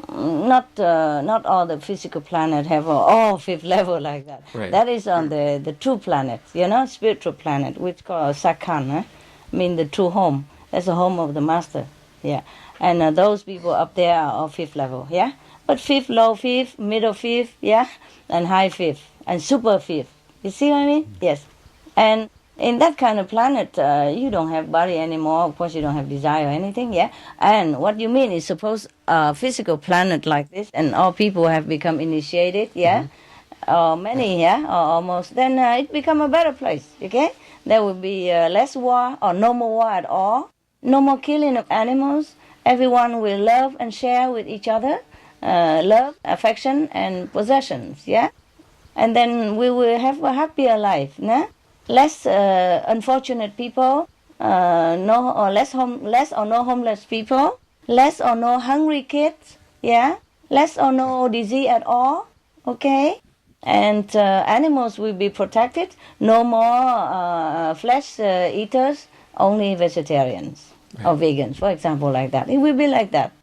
not all the physical planet have all 5th level like that. Right. That is on the true planet, you know, spiritual planet, which called Sakhan, mean the true home. That's the home of the Master, yeah. And those people up there are all 5th level, yeah. But 5th, low 5th, middle 5th, yeah, and high 5th, and super 5th. You see what I mean? Yes. And in that kind of planet, you don't have body anymore. Of course, you don't have desire or anything, yeah. And what you mean is, suppose a physical planet like this, and all people have become initiated, yeah, or many, yeah, or almost. Then it become a better place, okay? There will be less war or no more war at all. No more killing of animals. Everyone will love and share with each other. Love, affection, and possessions, yeah? And then we will have a happier life, nah? Less unfortunate people, less or no homeless people, less or no hungry kids, yeah? Less or no disease at all, okay? And animals will be protected. No more flesh eaters, only vegetarians or vegans, for example, like that. It will be like that.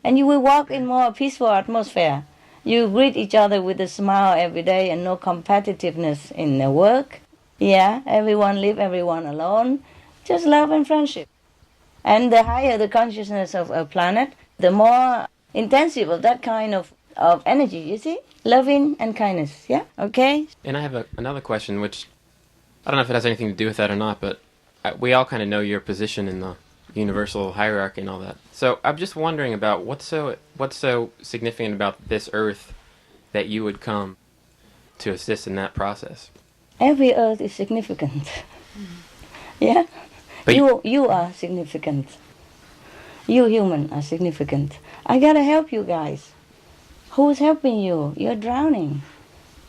And you will walk in more peaceful atmosphere. You greet each other with a smile every day and no competitiveness in the work. Yeah, everyone leave everyone alone. Just love and friendship. And the higher the consciousness of a planet, the more intensive of that kind of energy, you see? Loving and kindness, yeah? Okay? And I have another question, which I don't know if it has anything to do with that or not, but we all kind of know your position in the universal hierarchy and all that. So I'm just wondering about what's so significant about this Earth that you would come to assist in that process. Every earth is significant. Yeah? But You are significant. You human are significant. I gotta help you guys. Who's helping you? You're drowning.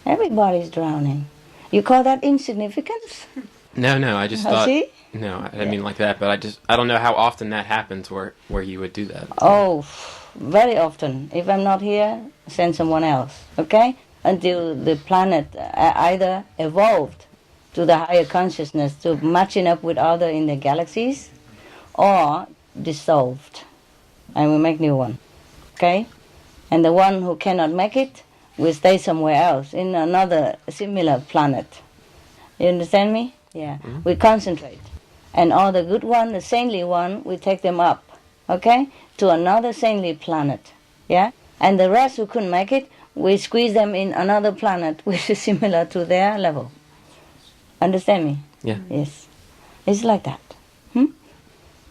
Everybody's drowning. You call that insignificance? No, I just thought. See? No, I didn't mean like that, but I don't know how often that happens where you would do that. Oh, very often. If I'm not here, send someone else, okay? Until the planet either evolved to the higher consciousness, to matching up with other in the galaxies, or dissolved, and we make new one, okay? And the one who cannot make it will stay somewhere else, in another similar planet. You understand me? Yeah. Mm-hmm. We concentrate. And all the good one, the saintly one, we take them up, okay, to another saintly planet, yeah? And the rest who couldn't make it, we squeeze them in another planet which is similar to their level. Understand me? Yeah. Yes. It's like that.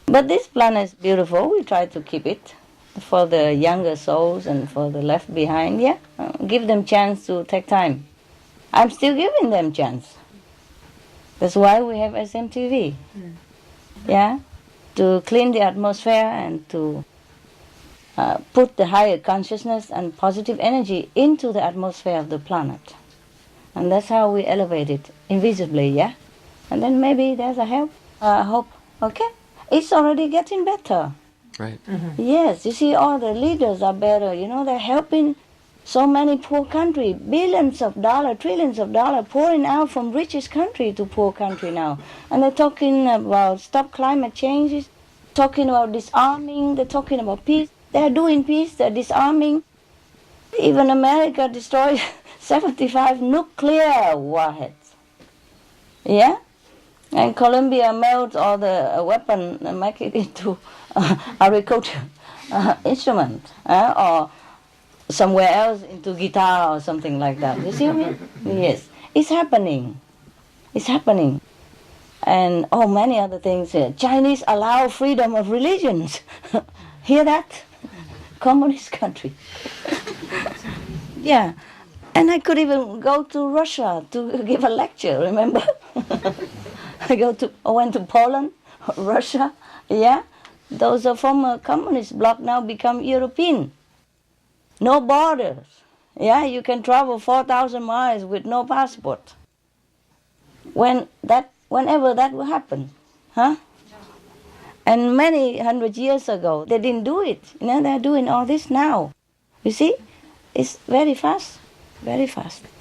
But this planet is beautiful. We try to keep it for the younger souls and for the left behind, yeah? Give them chance to take time. I'm still giving them chance. That's why we have SMTV. Yeah? To clean the atmosphere and to put the higher consciousness and positive energy into the atmosphere of the planet. And that's how we elevate it, invisibly, yeah? And then maybe there's a hope, okay? It's already getting better. Right. Yes, you see, all the leaders are better, you know, they're helping so many poor countries, billions of dollars, trillions of dollars pouring out from richest country to poor country now. And they're talking about stop climate changes, talking about disarming, they're talking about peace. They're doing peace, they're disarming. Even America destroyed 75 nuclear warheads. Yeah? And Colombia melts all the weapon and make it into agriculture instrument, or somewhere else into guitar or something like that. You see what I mean? Yes. It's happening. It's happening. And many other things. Chinese allow freedom of religions. Hear that? Communist country. Yeah. And I could even go to Russia to give a lecture, remember? I went to Poland, Russia, yeah? Those are former communist bloc now become European. No borders. Yeah, you can travel 4,000 miles with no passport. Whenever that will happen, huh? And many hundred years ago, they didn't do it. You know, they're doing all this now. You see? It's very fast,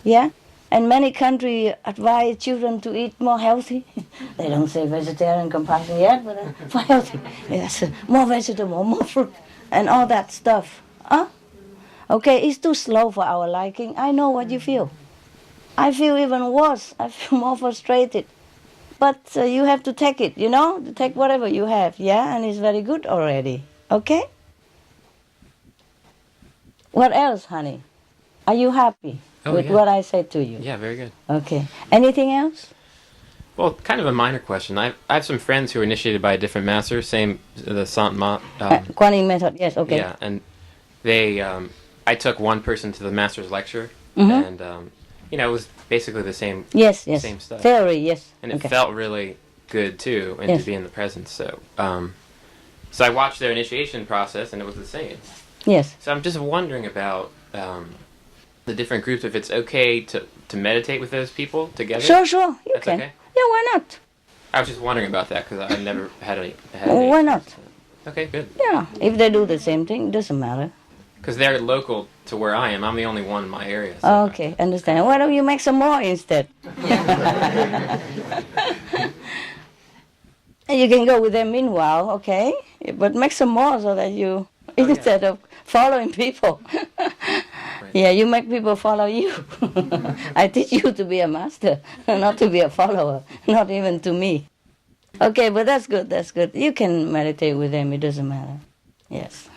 yeah? And many countries advise children to eat more healthy. They don't say vegetarian compulsion yet, but for healthy. Yes, more vegetable, more fruit, and all that stuff. Huh? Okay, it's too slow for our liking. I know what you feel. I feel even worse. I feel more frustrated. But you have to take it, you know? To take whatever you have, yeah? And it's very good already. Okay? What else, honey? Are you happy with what I said to you? Yeah, very good. Okay. Anything else? Well, kind of a minor question. I have some friends who were initiated by a different master, same the Sant Ma. Quanting method, yes, okay. Yeah, and they, I took one person to the master's lecture, and you know, it was basically the same. Yes, same stuff. Theory, yes. And it felt really good too, and to be in the presence. So, so I watched their initiation process, and it was the same. Yes. So I'm just wondering about the different groups. If it's okay to meditate with those people together. Sure, you That's can. Okay? Yeah, why not? I was just wondering about that because I've never had any. Why not? Okay, good. Yeah, if they do the same thing, it doesn't matter. Because they're local to where I am. I'm the only one in my area. So. Okay, understand. Why don't you make some more instead? And you can go with them meanwhile, okay? But make some more so that you, instead of following people. Yeah, you make people follow you. I teach you to be a master, not to be a follower, not even to me. Okay, but that's good. You can meditate with them, it doesn't matter. Yes.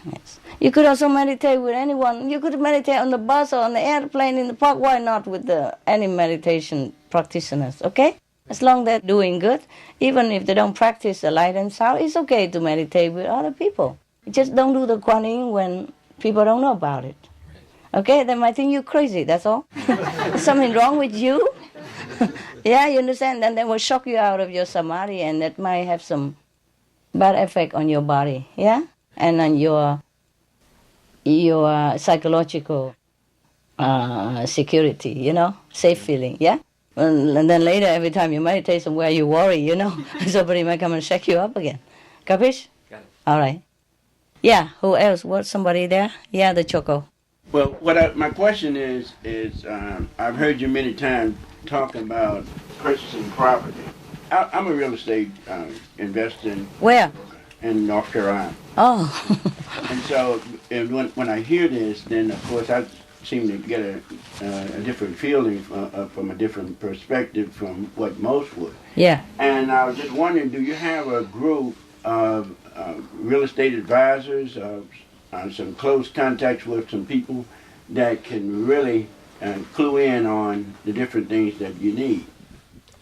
You could also meditate with anyone. You could meditate on the bus or on the airplane, in the park. Why not with any meditation practitioners, okay? As long as they're doing good, even if they don't practice the light and sound, it's okay to meditate with other people. Just don't do the Kuan Yin when people don't know about it. Okay, they might think you're crazy, that's all. Something wrong with you? Yeah, you understand? Then they will shock you out of your samadhi, and that might have some bad effect on your body, yeah? And on your psychological security, safe feeling, yeah? And then later, every time you meditate somewhere, you worry, somebody might come and shake you up again. Capish? Got it. All right. Yeah, who else? Was somebody there? Yeah, the choco. Well, my question is I've heard you many times talking about purchasing property. I'm a real estate investor Where? in North Carolina. Oh. And so when I hear this, then of course I seem to get a different feeling from a different perspective from what most would. Yeah. And I was just wondering, do you have a group of real estate advisors, some close contacts with some people that can really clue in on the different things that you need?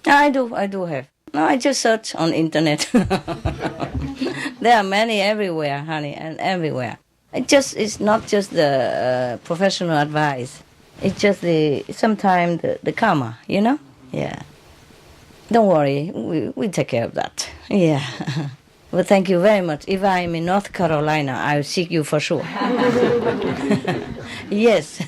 I do have. No, I just search on internet. There are many everywhere, honey, and everywhere. It's not just the professional advice. It's just sometimes the karma, Yeah. Don't worry, we take care of that. Yeah. Well, thank you very much. If I'm in North Carolina, I'll seek you for sure. Yes.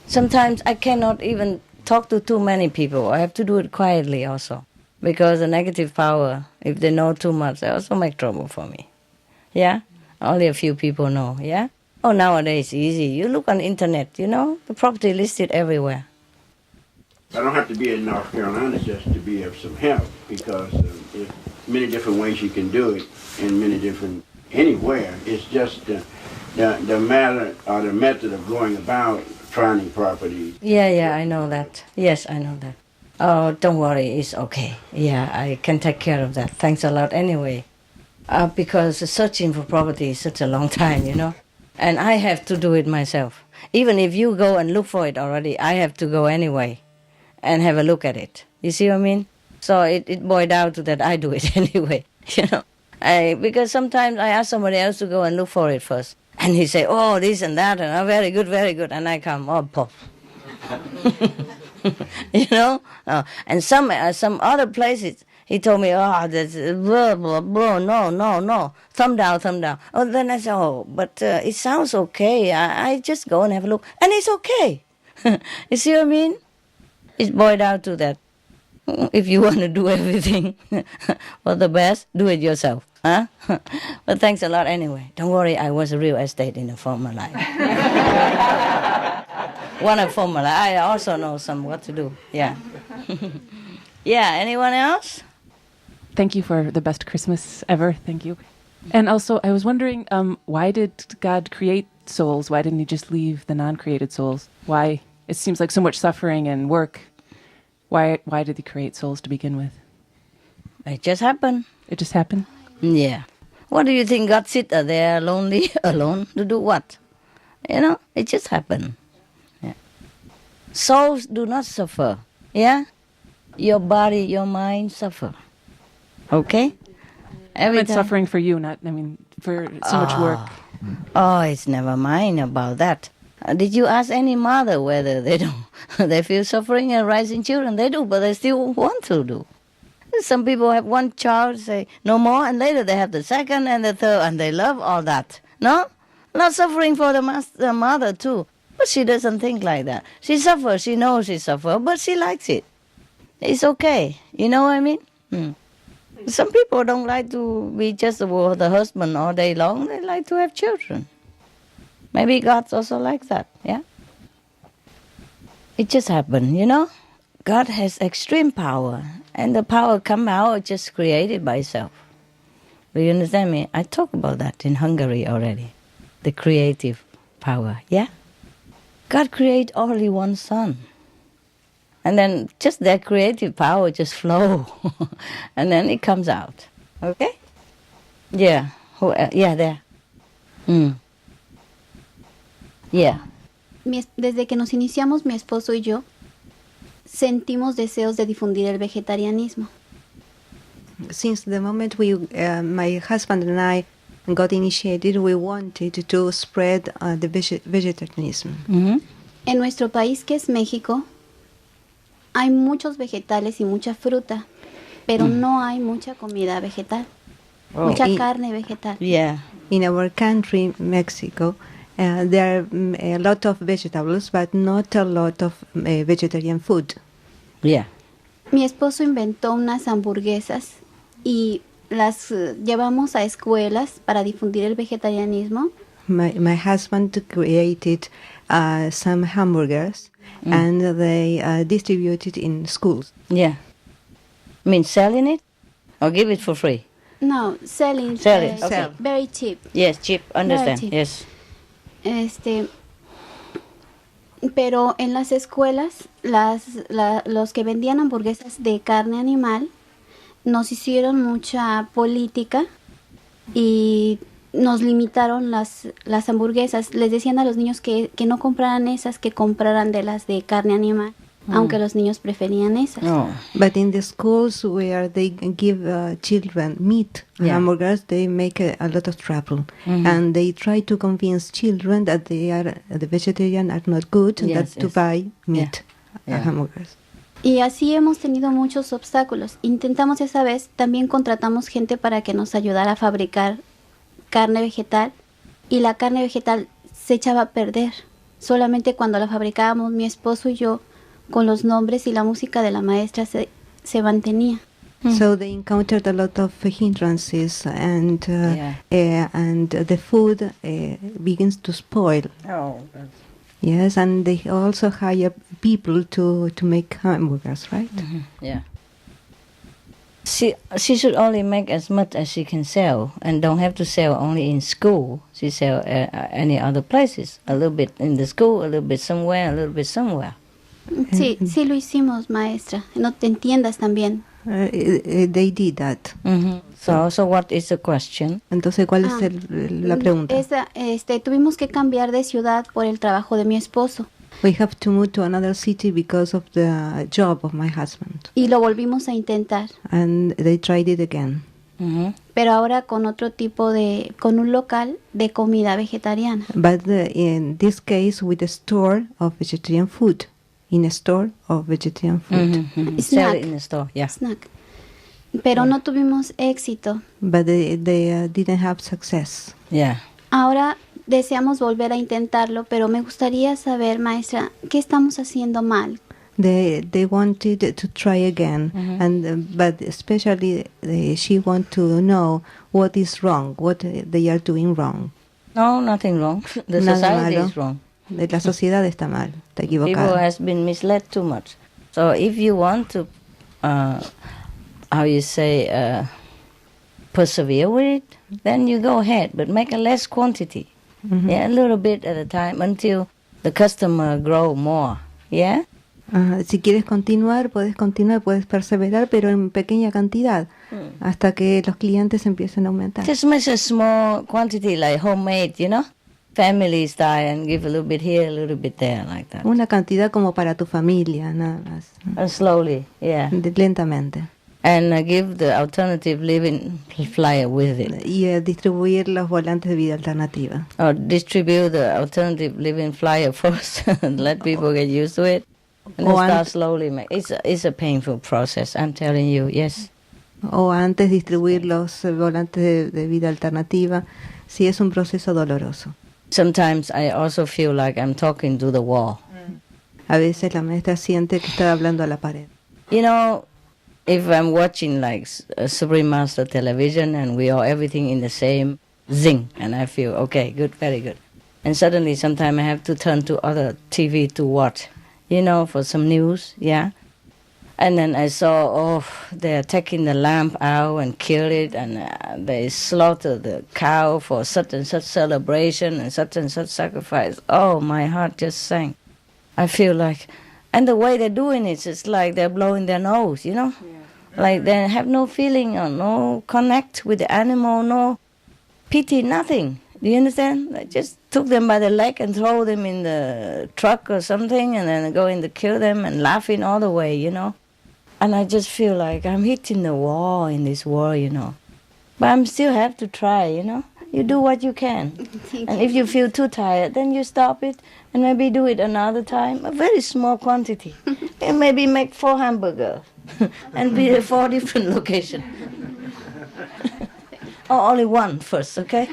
Sometimes I cannot even talk to too many people. I have to do it quietly also. Because the negative power, if they know too much, they also make trouble for me. Yeah? Only a few people know, yeah? Oh, nowadays, easy. You look on the internet, the property listed everywhere. I don't have to be in North Carolina just to be of some help, because there's many different ways you can do it in anywhere. It's just the matter or the method of going about finding property. Yeah, I know that. Yes, I know that. Oh, don't worry, it's okay. Yeah, I can take care of that. Thanks a lot anyway. Because searching for property is such a long time, And I have to do it myself. Even if you go and look for it already, I have to go anyway and have a look at it. You see what I mean? So it boiled down to that I do it anyway, because sometimes I ask somebody else to go and look for it first. And he say, oh, this and that, and very good, very good. And I come, oh, pop. And some other places, he told me, oh, that's blah, blah, blah, no, thumb down. Oh, then I said, oh, but it sounds okay. I just go and have a look. And it's okay. You see what I mean? It boiled down to that. If you want to do everything for the best, do it yourself. Huh? But thanks a lot anyway. Don't worry, I was a real estate in a former life. One of former life. I also know what to do. Yeah. Yeah, anyone else? Thank you for the best Christmas ever. Thank you. And also, I was wondering, why did God create souls? Why didn't he just leave the non-created souls? Why? It seems like so much suffering and work. Why did he create souls to begin with? It just happened. It just happened? Yeah. What do you think? God sit there lonely, alone, to do what? It just happened. Yeah. Souls do not suffer. Yeah? Your body, your mind suffer. Okay? It's suffering for you, for so much work. Oh, it's never mind about that. Did you ask any mother whether they feel suffering and raising children? They do, but they still want to do. Some people have one child, say no more, and later they have the second and the third, and they love all that. No? Not suffering for the mother too. But she doesn't think like that. She suffers, she knows she suffers, but she likes it. It's okay. You know what I mean? Some people don't like to be just with the husband all day long. They like to have children. Maybe God's also like that, yeah? It just happened, God has extreme power, and the power come out just created by itself. Do you understand me? I talked about that in Hungary already. The creative power, yeah? God created only one son. And then just that creative power just flow. And then it comes out. Okay? Yeah. Yeah, there. Yeah. Desde que nos iniciamos, mi esposo y yo, sentimos deseos de difundir el vegetarianismo. Since the moment my husband and I got initiated, we wanted to spread the vegetarianism. Mm-hmm. En nuestro país, que es México, hay muchos vegetales y mucha fruta, pero no hay mucha comida vegetal, mucha carne vegetal. Yeah. In our country, Mexico, there are a lot of vegetables, but not a lot of vegetarian food. Yeah. Mi esposo inventó unas hamburguesas y las llevamos a escuelas para difundir el vegetarianismo. My husband created some hamburgers, and they distributed in schools. Yeah. I mean, selling it or give it for free? No, selling. Sell it, okay. Very cheap. Yes, cheap. Understand. Very cheap. Yes. Pero en las escuelas, los que vendían hamburguesas de carne animal nos hicieron mucha política y nos limitaron las hamburguesas. Les decían a los niños que no compraran esas, que compraran de las de carne animal, aunque los niños preferían esas. Oh. But in the schools where they give children meat hamburgers, they make a lot of trouble. And they try to convince children that the vegetarian are not good, to buy meat hamburgers. Y así hemos tenido muchos obstáculos. Intentamos esa vez, también contratamos gente para que nos ayudara a fabricar carne vegetal, y la carne vegetal se echaba a perder. Solamente cuando la fabricábamos mi esposo y yo, con los nombres y la música de la maestra, se mantenía. So they encountered a lot of hindrances, and the food begins to spoil. Oh. Yes, and they also hire people to make hamburgers, right? Mm-hmm. Yeah. She should only make as much as she can sell, and don't have to sell only in school. She sell any other places. A little bit in the school, a little bit somewhere, a little bit somewhere. Sí, sí lo hicimos, maestra. No te entiendas también. They did that. Mm-hmm. So what is the question? Entonces, ¿cuál es la pregunta? Tuvimos que cambiar de ciudad por el trabajo de mi esposo. We have to move to another city because of the job of my husband. Y lo volvimos a intentar. And they tried it again. Mm-hmm. Pero ahora con otro tipo con un local de comida vegetariana. But in this case, with a store of vegetarian food. In a store of vegetarian food. Mm-hmm. Sell it in a store, yeah. Snack. Pero no tuvimos éxito. But they didn't have success. Yeah. Ahora deseamos volver a intentarlo, pero me gustaría saber, maestra, ¿qué estamos haciendo mal? They wanted to try again, but especially she want to know what is wrong, what they are doing wrong. No, nothing wrong. The society is wrong. La sociedad está mal, está equivocada. People has been misled too much. So if you want to, persevere with it, then you go ahead, but make a less quantity. Yeah, a little bit at a time until the customer grow more. Yeah. Si quieres continuar, puedes perseverar, pero en pequeña cantidad, hasta que los clientes empiecen a aumentar. Just make a small quantity, like homemade, family style, and give a little bit here, a little bit there, like that. Una cantidad como para tu familia, nada más. And slowly, yeah. Lentamente. And give the alternative living flyer with it. Y distribuir los volantes de vida alternativa. Or distribute the alternative living flyer first, and let people get used to it. And then start slowly. It's a painful process, I'm telling you, yes. O antes distribuir los volantes de vida alternativa. Sí, es un proceso doloroso. Sometimes I also feel like I'm talking to the wall. A veces la maestra siente que está hablando a la pared. If I'm watching like Supreme Master television and we are everything in the same zing, and I feel, okay, good, very good. And suddenly sometimes I have to turn to other TV to watch, for some news, yeah. And then I saw, they're taking the lamb out and kill it, and they slaughter the cow for such and such celebration and such sacrifice. Oh, my heart just sank. I feel like, and the way they're doing it, it's like they're blowing their nose, Yeah. Like they have no feeling or no connect with the animal, no pity, nothing. Do you understand? Like just took them by the leg and throw them in the truck or something, and then going to kill them and laughing all the way, you know. And I just feel like I'm hitting the wall in this war, you know. But I'm still have to try, you know. You do what you can. And if you feel too tired, then you stop it and maybe do it another time, a very small quantity. And maybe make 4 hamburgers and be at 4 different locations. Or only one first, okay?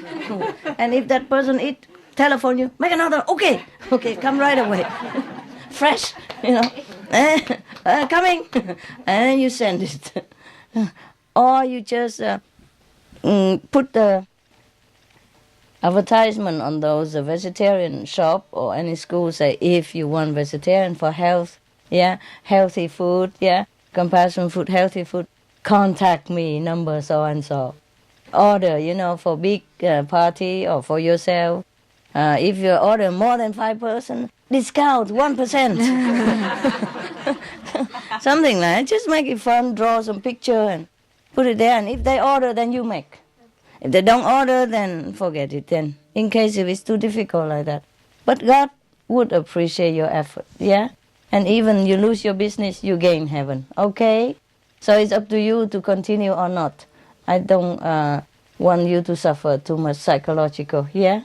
And if that person eat, telephone you, make another, okay, come right away. Fresh, you know, coming. And then you send it. Or you just put the advertisement on those vegetarian shop or any school, say, if you want vegetarian for health, yeah, healthy food, yeah, compassion food, healthy food, contact me, number so and so. Order, you know, for big party or for yourself. If you order more than 5 person, discount 1%. Something like that. Just make it fun, draw some picture and put it there. And if they order, then you make. If they don't order, then forget it then. In case if it's too difficult like that. But God would appreciate your effort, yeah? And even you lose your business, you gain heaven, okay? So it's up to you to continue or not. I don't want you to suffer too much psychological, yeah?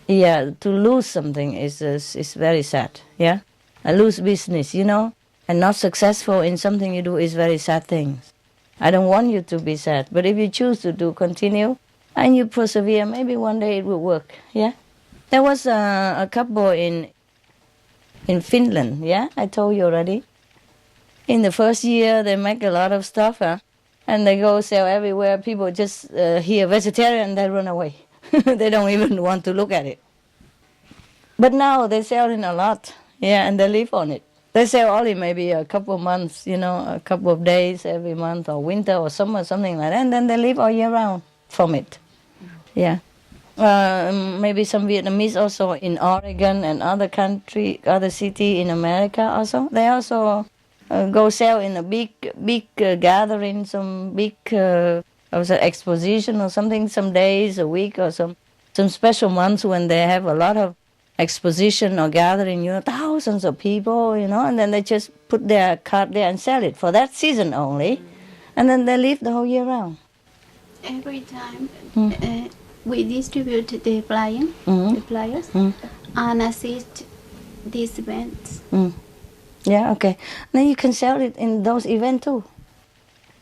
Yeah, to lose something is very sad, yeah? I lose business, you know? And not successful in something you do is very sad things. I don't want you to be sad, but if you choose to do, continue, and you persevere, maybe one day it will work, yeah? There was a couple in Finland, yeah? I told you already. In the first year, they make a lot of stuff, and they go sell everywhere. People just hear vegetarian, they run away. They don't even want to look at it. But now they're selling a lot, yeah, and they live on it. They sell only maybe a couple of months, you know, a couple of days every month, or winter or summer, something like that, and then they live all year round from it. Yeah. Maybe some Vietnamese also in Oregon and other city in America also. They also go sell in a big gathering, some big exposition or something, some days, a week or some special months when they have a lot of exposition or gathering, you know, thousands of people, you know, and then they just put their card there and sell it for that season only, and then they live the whole year round. Every time we distribute the flyers, and assist these events. Yeah, okay. Then you can sell it in those events too.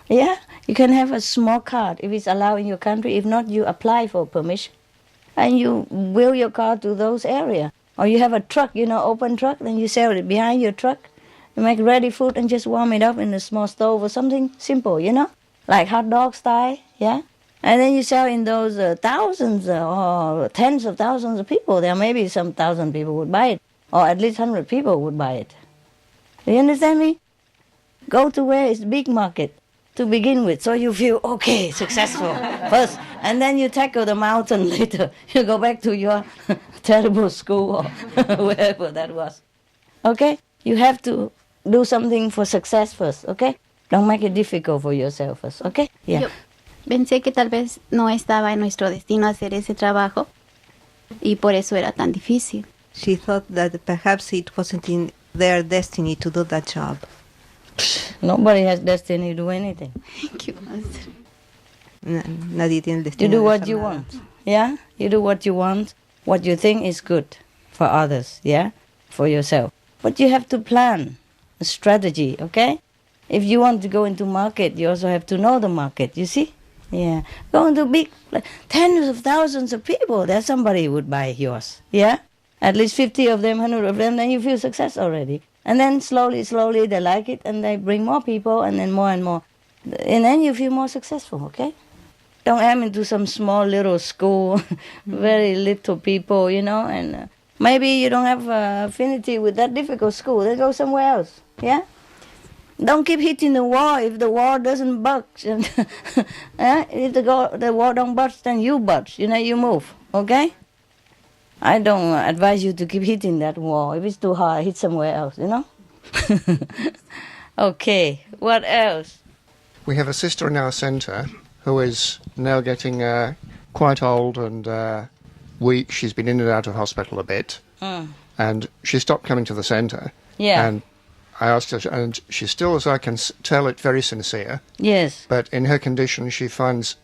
Yeah, you can have a small card if it's allowed in your country. If not, you apply for permission. And you wheel your car to those areas. Or you have a truck, you know, open truck, then you sell it behind your truck. You make ready food and just warm it up in a small stove or something simple, you know, like hot dog style, yeah? And then you sell in those thousands or tens of thousands of people. There may be some 1,000 people would buy it, or at least 100 people would buy it. Do you understand me? Go to where it's big market to begin with, so you feel, okay, successful first, and then you tackle the mountain later. You go back to your terrible school or wherever that was. Okay? You have to do something for success first, okay? Don't make it difficult for yourself first, okay? Yeah. Yo pensé que tal vez no estaba en nuestro destino hacer ese trabajo y por eso era tan difícil. She thought that perhaps it wasn't in their destiny to do that job. Nobody has destiny to do anything. Thank you, Master. Nadie tiene el destino. You do de what hacer you nada. want, yeah? You do what you want, what you think is good for others, yeah? For yourself. But you have to plan a strategy, okay? If you want to go into market, you also have to know the market, you see? Yeah. Go into big, tens of thousands of people, there's somebody who would buy yours, yeah? At least 50 of them, 100 of them, then you feel success already. And then slowly they like it, and they bring more people, and then more and more. And then you feel more successful, okay? Don't aim into some small little school, very little people, you know, and maybe you don't have affinity with that difficult school, then go somewhere else, yeah? Don't keep hitting the wall if the wall doesn't budge. If the wall don't budge, then you budge, you know, you move, okay? I don't advise you to keep hitting that wall. If it's too hard, hit somewhere else, you know? Okay, what else? We have a sister in our centre who is now getting quite old and she's been in and out of hospital a bit, and she stopped coming to the centre. Yeah. And I asked her, and she's still, as I can tell, it very sincere. Yes. But in her condition, she finds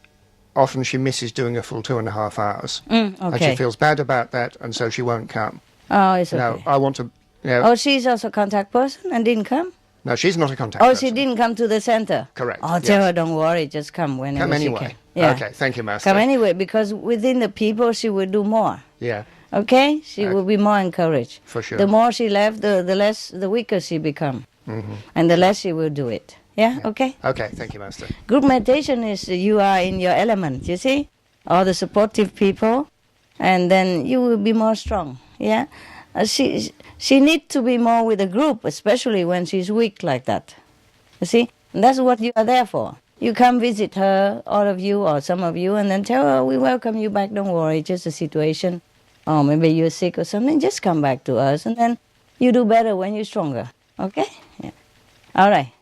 often she misses doing a full 2.5 hours. Okay. And she feels bad about that, and so she won't come. Oh, it's okay. Now, I want to... Oh, she's also a contact person and didn't come? No, she's not a contact person. person. She didn't come to the center? Correct. Oh, tell her, don't worry, just come whenever Come anyway. she can. Yeah. Okay, thank you, Master. Come anyway, because within the people, she will do more. Yeah. Okay? She will be more encouraged. For sure. The more she left, the weaker she become. Mm-hmm. And the less she will do it. Yeah? Okay? Okay, thank you, Master. Group meditation is you are in your element, you see? All the supportive people, and then you will be more strong. Yeah? She needs to be more with the group, especially when she's weak like that. You see? And that's what you are there for. You come visit her, all of you or some of you, and then tell her, we welcome you back, don't worry, it's just a situation. Or maybe you're sick or something, just come back to us, and then you do better when you're stronger. Okay? Yeah. All right.